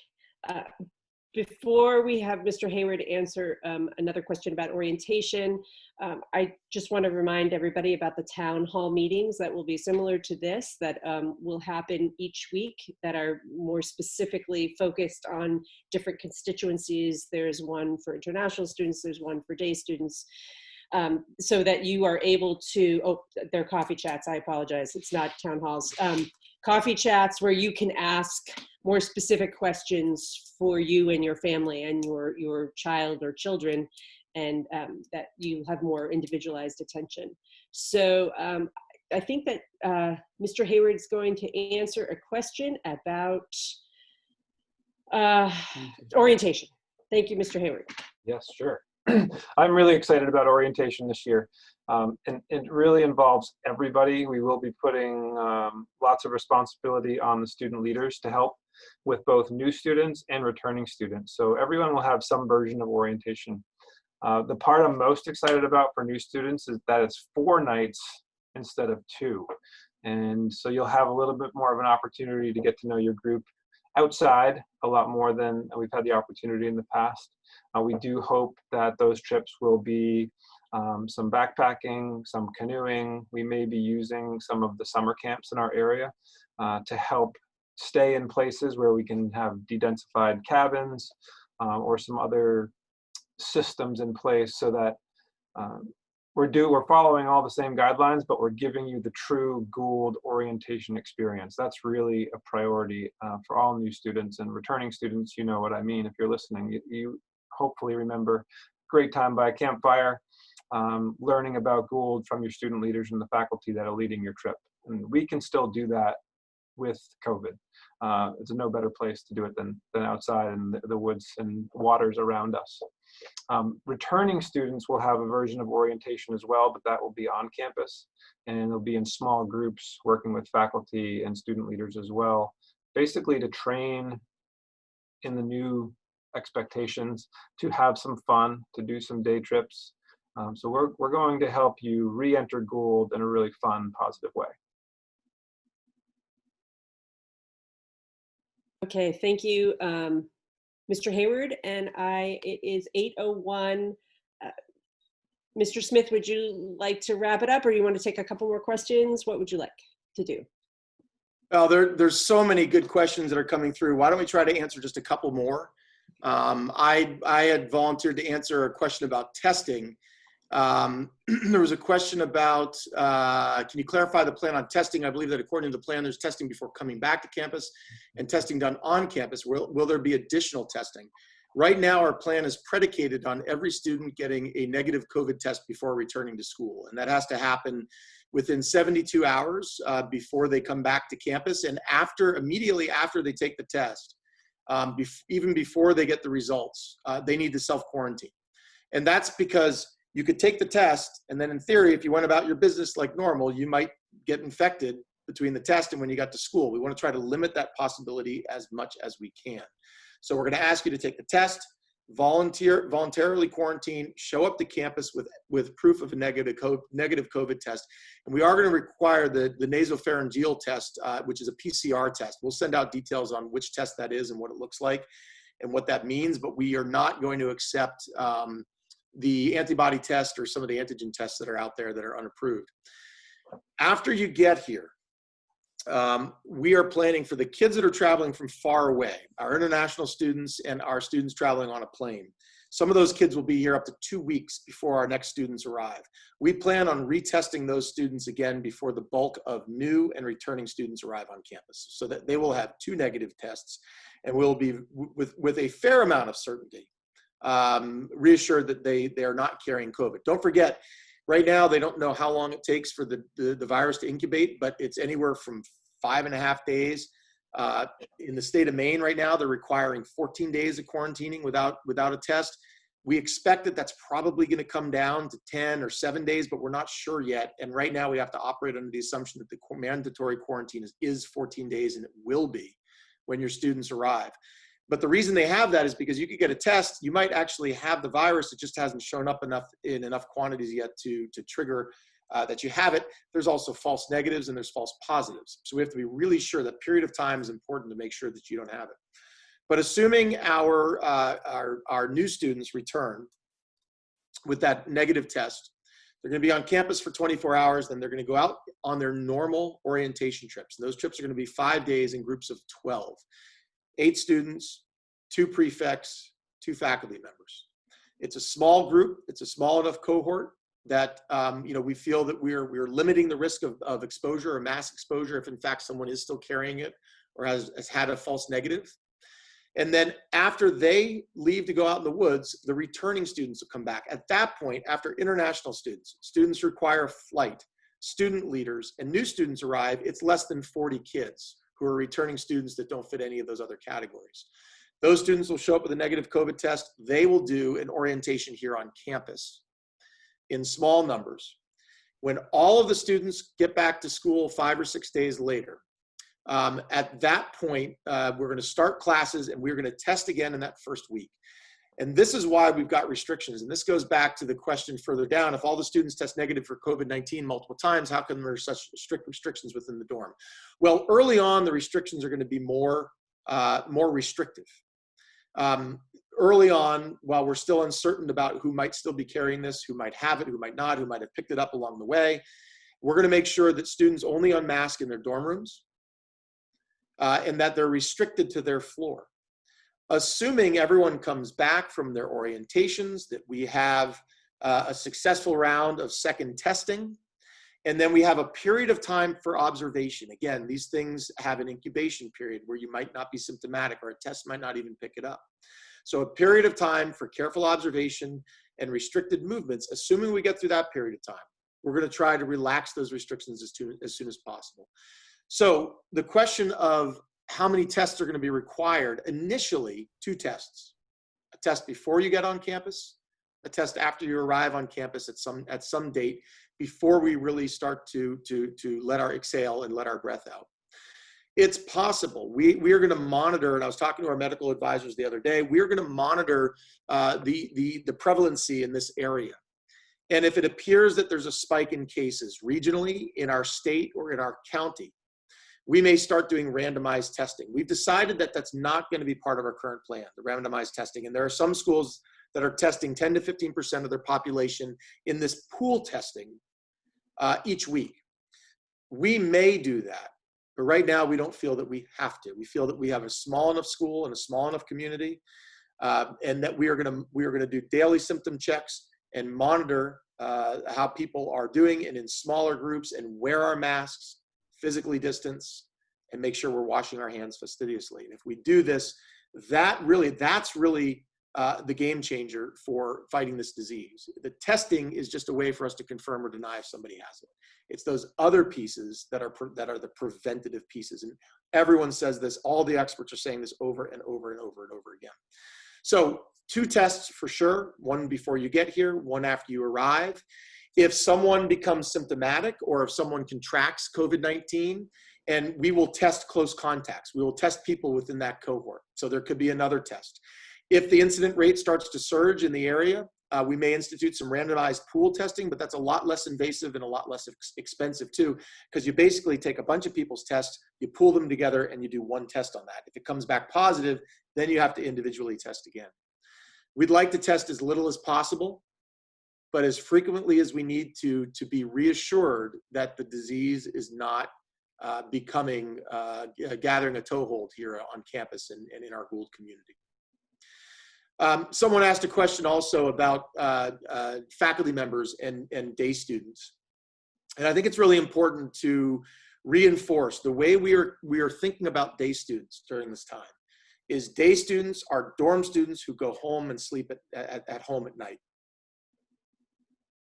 Before we have Mr. Hayward answer another question about orientation, I just want to remind everybody about the town hall meetings that will be similar to this, that will happen each week, that are more specifically focused on different constituencies. There's one for international students, there's one for day students, so that you are able to, they're coffee chats, I apologize, it's not town halls. Coffee chats where you can ask more specific questions for you and your family and your child or children, and that you have more individualized attention. So I think that Mr. Hayward is going to answer a question about orientation. Thank you, Mr. Hayward. Yes, sure. I'm really excited about orientation this year. And it really involves everybody. We will be putting lots of responsibility on the student leaders to help with both new students and returning students. So everyone will have some version of orientation. The part I'm most excited about for new students is that it's 4 nights instead of 2. And so you'll have a little bit more of an opportunity to get to know your group outside a lot more than we've had the opportunity in the past. We do hope that those trips will be some backpacking, some canoeing. We may be using some of the summer camps in our area to help stay in places where we can have de-densified cabins or some other systems in place, so that we're following all the same guidelines, but we're giving you the true Gould orientation experience. That's really a priority for all new students and returning students. You know what I mean if you're listening. You hopefully remember great time by a campfire, learning about Gould from your student leaders and the faculty that are leading your trip. And we can still do that with COVID. It's no better place to do it than outside in the woods and waters around us. Returning students will have a version of orientation as well, but that will be on campus, and they'll be in small groups working with faculty and student leaders as well, basically to train in the new expectations, to have some fun, to do some day trips. So we're going to help you re-enter Gould in a really fun, positive way. Okay, thank you, Mr. Hayward. And it is 8:01. Mr. Smith, would you like to wrap it up, or you want to take a couple more questions? What would you like to do? Well, there's so many good questions that are coming through. Why don't we try to answer just a couple more? I had volunteered to answer a question about testing. There was a question about, can you clarify the plan on testing? I believe that according to the plan, there's testing before coming back to campus and testing done on campus. Will there be additional testing? Right now, our plan is predicated on every student getting a negative COVID test before returning to school. And that has to happen within 72 hours before they come back to campus, and immediately after they take the test, even before they get the results, they need to self-quarantine. And that's because you could take the test, and then in theory, if you went about your business like normal, you might get infected between the test and when you got to school. We want to try to limit that possibility as much as we can. So we're going to ask you to take the test, voluntarily quarantine, show up to campus with proof of a negative COVID test. And we are going to require the nasopharyngeal test, which is a PCR test. We'll send out details on which test that is and what it looks like and what that means, but we are not going to accept the antibody test or some of the antigen tests that are out there that are unapproved. After you get here, we are planning for the kids that are traveling from far away, our international students and our students traveling on a plane. Some of those kids will be here up to 2 weeks before our next students arrive. We plan on retesting those students again before the bulk of new and returning students arrive on campus, so that they will have 2 negative tests, and we'll be with a fair amount of certainty reassured that they are not carrying COVID. Don't forget, right now, they don't know how long it takes for the virus to incubate, but it's anywhere from 5.5 days. In the state of Maine right now, they're requiring 14 days of quarantining without a test. We expect that that's probably going to come down to 10 or 7 days, but we're not sure yet. And right now, we have to operate under the assumption that the mandatory quarantine is 14 days, and it will be when your students arrive. But the reason they have that is because you could get a test, you might actually have the virus, it just hasn't shown up in enough quantities yet to trigger that you have it. There's also false negatives and there's false positives. So we have to be really sure that period of time is important to make sure that you don't have it. But assuming our new students return with that negative test, they're going to be on campus for 24 hours, then they're going to go out on their normal orientation trips. And those trips are going to be 5 days in groups of 12. 8 students, 2 prefects, 2 faculty members. It's a small group. It's a small enough cohort that we feel that we're limiting the risk of exposure or mass exposure if in fact someone is still carrying it or has had a false negative. And then after they leave to go out in the woods, the returning students will come back. At that point, after international students require a flight, student leaders, and new students arrive, it's less than 40 kids who are returning students that don't fit any of those other categories. Those students will show up with a negative COVID test. They will do an orientation here on campus in small numbers. When all of the students get back to school 5 or 6 days later, at that point, we're going to start classes and we're going to test again in that first week. And this is why we've got restrictions. And this goes back to the question further down. If all the students test negative for COVID-19 multiple times, how come there's such strict restrictions within the dorm? Well, early on, the restrictions are going to be more restrictive. Early on, while we're still uncertain about who might still be carrying this, who might have it, who might not, who might have picked it up along the way, we're going to make sure that students only unmask in their dorm rooms and that they're restricted to their floor. Assuming everyone comes back from their orientations, that we have a successful round of second testing, and then we have a period of time for observation. Again, these things have an incubation period where you might not be symptomatic or a test might not even pick it up. So a period of time for careful observation and restricted movements. Assuming we get through that period of time, we're going to try to relax those restrictions as soon as possible. So the question of how many tests are going to be required, initially 2 tests. A test before you get on campus, a test after you arrive on campus at some date before we really start to let our exhale and let our breath out. It's possible. We are going to monitor, and I was talking to our medical advisors the other day, we're going to monitor the prevalency in this area. And if it appears that there's a spike in cases regionally, in our state, or in our county, we may start doing randomized testing. We've decided that that's not going to be part of our current plan, the randomized testing. And there are some schools that are testing 10 to 15% of their population in this pool testing each week. We may do that. But right now, we don't feel that we have to. We feel that we have a small enough school and a small enough community, and that we are going to do daily symptom checks and monitor how people are doing, and in smaller groups, and wear our masks, physically distance, and make sure we're washing our hands fastidiously. And if we do this, that's really the game changer for fighting this disease. The testing is just a way for us to confirm or deny if somebody has it. It's those other pieces that are the preventative pieces. And everyone says this, all the experts are saying this over and over and over and over again. So 2 tests for sure, one before you get here, one after you arrive. If someone becomes symptomatic or if someone contracts COVID-19, and we will test close contacts. We will test people within that cohort. So there could be another test. If the incident rate starts to surge in the area, we may institute some randomized pool testing, but that's a lot less invasive and a lot less expensive too, because you basically take a bunch of people's tests, you pool them together, and you do one test on that. If it comes back positive, then you have to individually test again. We'd like to test as little as possible, but as frequently as we need to be reassured that the disease is not gathering a toehold here on campus and in our Gould community. Someone asked a question also about faculty members and day students. And I think it's really important to reinforce the way we are thinking about day students during this time is day students are dorm students who go home and sleep at home at night.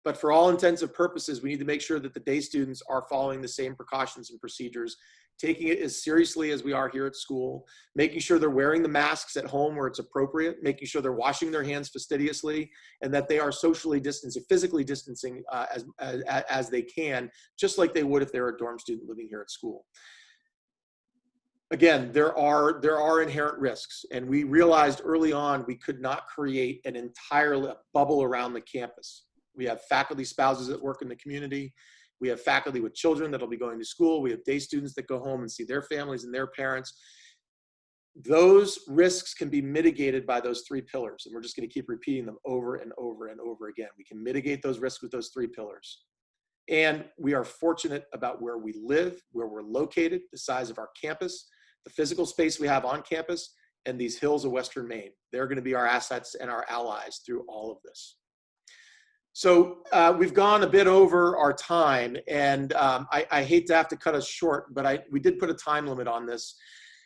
But for all intents and purposes, we need to make sure that the day students are following the same precautions and procedures, taking it as seriously as we are here at school, making sure they're wearing the masks at home where it's appropriate, making sure they're washing their hands fastidiously, and that they are socially distancing, physically distancing as they can, just like they would if they were a dorm student living here at school. Again, there are inherent risks, and we realized early on we could not create an entire bubble around the campus. We have faculty spouses that work in the community. We have faculty with children that'll be going to school. We have day students that go home and see their families and their parents. Those risks can be mitigated by those 3 pillars, and we're just going to keep repeating them over and over and over again. We can mitigate those risks with those 3 pillars. And we are fortunate about where we live, where we're located, the size of our campus, the physical space we have on campus, and these hills of Western Maine. They're going to be our assets and our allies through all of this. So we've gone a bit over our time, and I hate to have to cut us short, but we did put a time limit on this.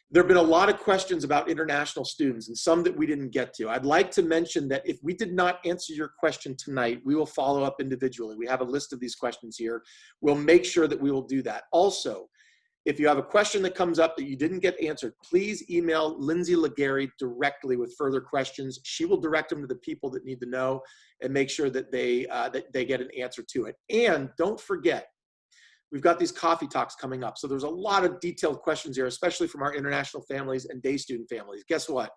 There have been a lot of questions about international students and some that we didn't get to. I'd like to mention that if we did not answer your question tonight, we will follow up individually. We have a list of these questions here. We'll make sure that we will do that. Also, if you have a question that comes up that you didn't get answered, please email Lindsay Legary directly with further questions. She will direct them to the people that need to know and make sure that they get an answer to it. And don't forget, we've got these coffee talks coming up. So there's a lot of detailed questions here, especially from our international families and day student families. Guess what?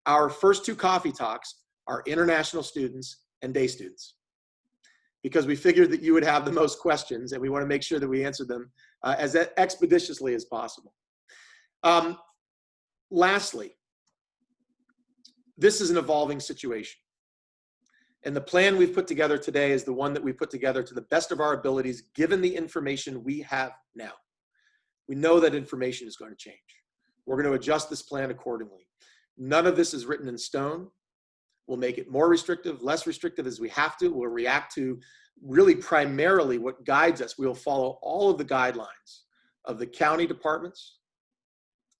Our first 2 coffee talks are international students and day students, because we figured that you would have the most questions, and we want to make sure that we answer them as expeditiously as possible. Lastly, this is an evolving situation. And the plan we've put together today is the one that we put together to the best of our abilities, given the information we have now. We know that information is going to change. We're going to adjust this plan accordingly. None of this is written in stone. We'll make it more restrictive, less restrictive as we have to. We'll react to really primarily what guides us. We'll follow all of the guidelines of the county departments,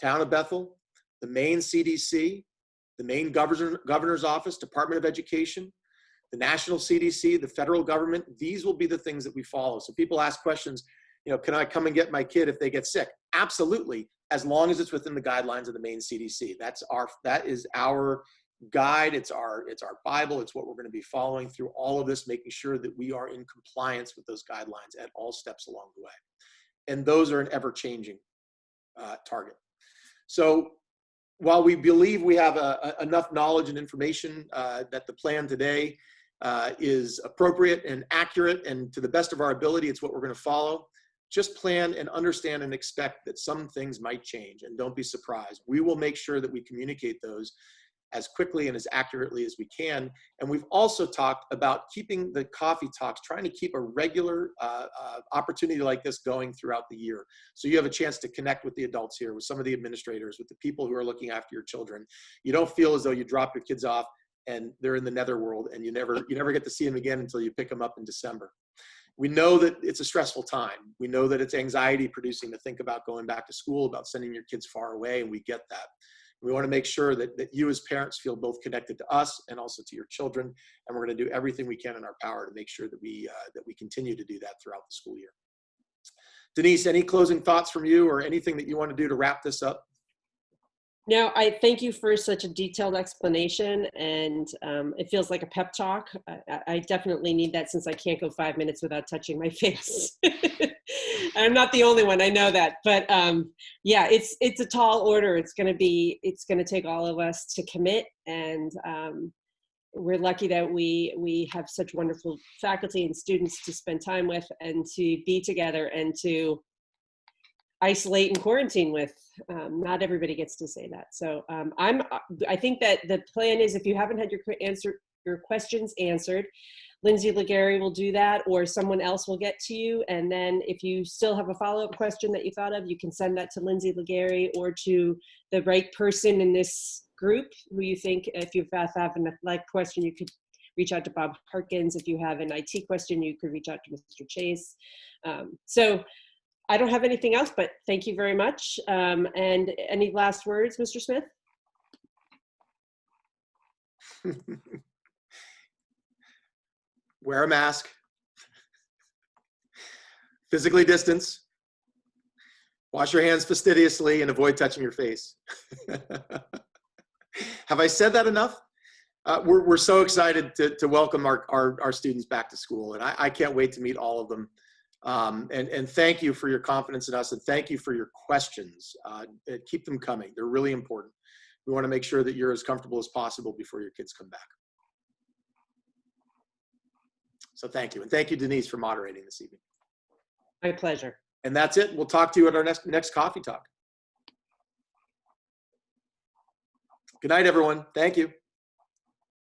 Town of Bethel, the Maine CDC, the Maine Governor's Office, Department of Education, the National CDC, the federal government. These will be the things that we follow. So people ask questions, can I come and get my kid if they get sick? Absolutely, as long as it's within the guidelines of the Maine CDC. That is our guide. It's our Bible. It's what we're going to be following through all of this, making sure that we are in compliance with those guidelines at all steps along the way. And those are an ever-changing target. So while we believe we have enough knowledge and information that the plan today is appropriate and accurate, and to the best of our ability, it's what we're going to follow, just plan and understand and expect that some things might change, and don't be surprised. We will make sure that we communicate those as quickly and as accurately as we can. And we've also talked about keeping the coffee talks, trying to keep a regular opportunity like this going throughout the year. So you have a chance to connect with the adults here, with some of the administrators, with the people who are looking after your children. You don't feel as though you drop your kids off and they're in the netherworld and you never get to see them again until you pick them up in December. We know that it's a stressful time. We know that it's anxiety producing to think about going back to school, about sending your kids far away, and we get that. We want to make sure that you as parents feel both connected to us and also to your children, and we're going to do everything we can in our power to make sure that we continue to do that throughout the school year. Denise, any closing thoughts from you or anything that you want to do to wrap this up? No, I thank you for such a detailed explanation, and it feels like a pep talk. I definitely need that since I can't go 5 minutes without touching my face. I'm not the only one, I know that, but yeah, it's a tall order. It's going to take all of us to commit, and we're lucky that we have such wonderful faculty and students to spend time with and to be together and to isolate and quarantine with. Not everybody gets to say that. So I think that the plan is, if you haven't had your questions answered, Lindsay Legary will do that, or someone else will get to you. And then if you still have a follow-up question that you thought of, you can send that to Lindsay Legary or to the right person in this group who you think, if you have an athletic question, you could reach out to Bob Harkins. If you have an IT question, you could reach out to Mr. Chase. So I don't have anything else, but thank you very much. And any last words, Mr. Smith? Wear a mask, physically distance, wash your hands fastidiously, and avoid touching your face. Have I said that enough? We're so excited to welcome our students back to school, and I can't wait to meet all of them. And thank you for your confidence in us, and thank you for your questions. Keep them coming. They're really important. We want to make sure that you're as comfortable as possible before your kids come back. So thank you. And thank you, Denise, for moderating this evening. My pleasure. And that's it. We'll talk to you at our next coffee talk. Good night, everyone. Thank you.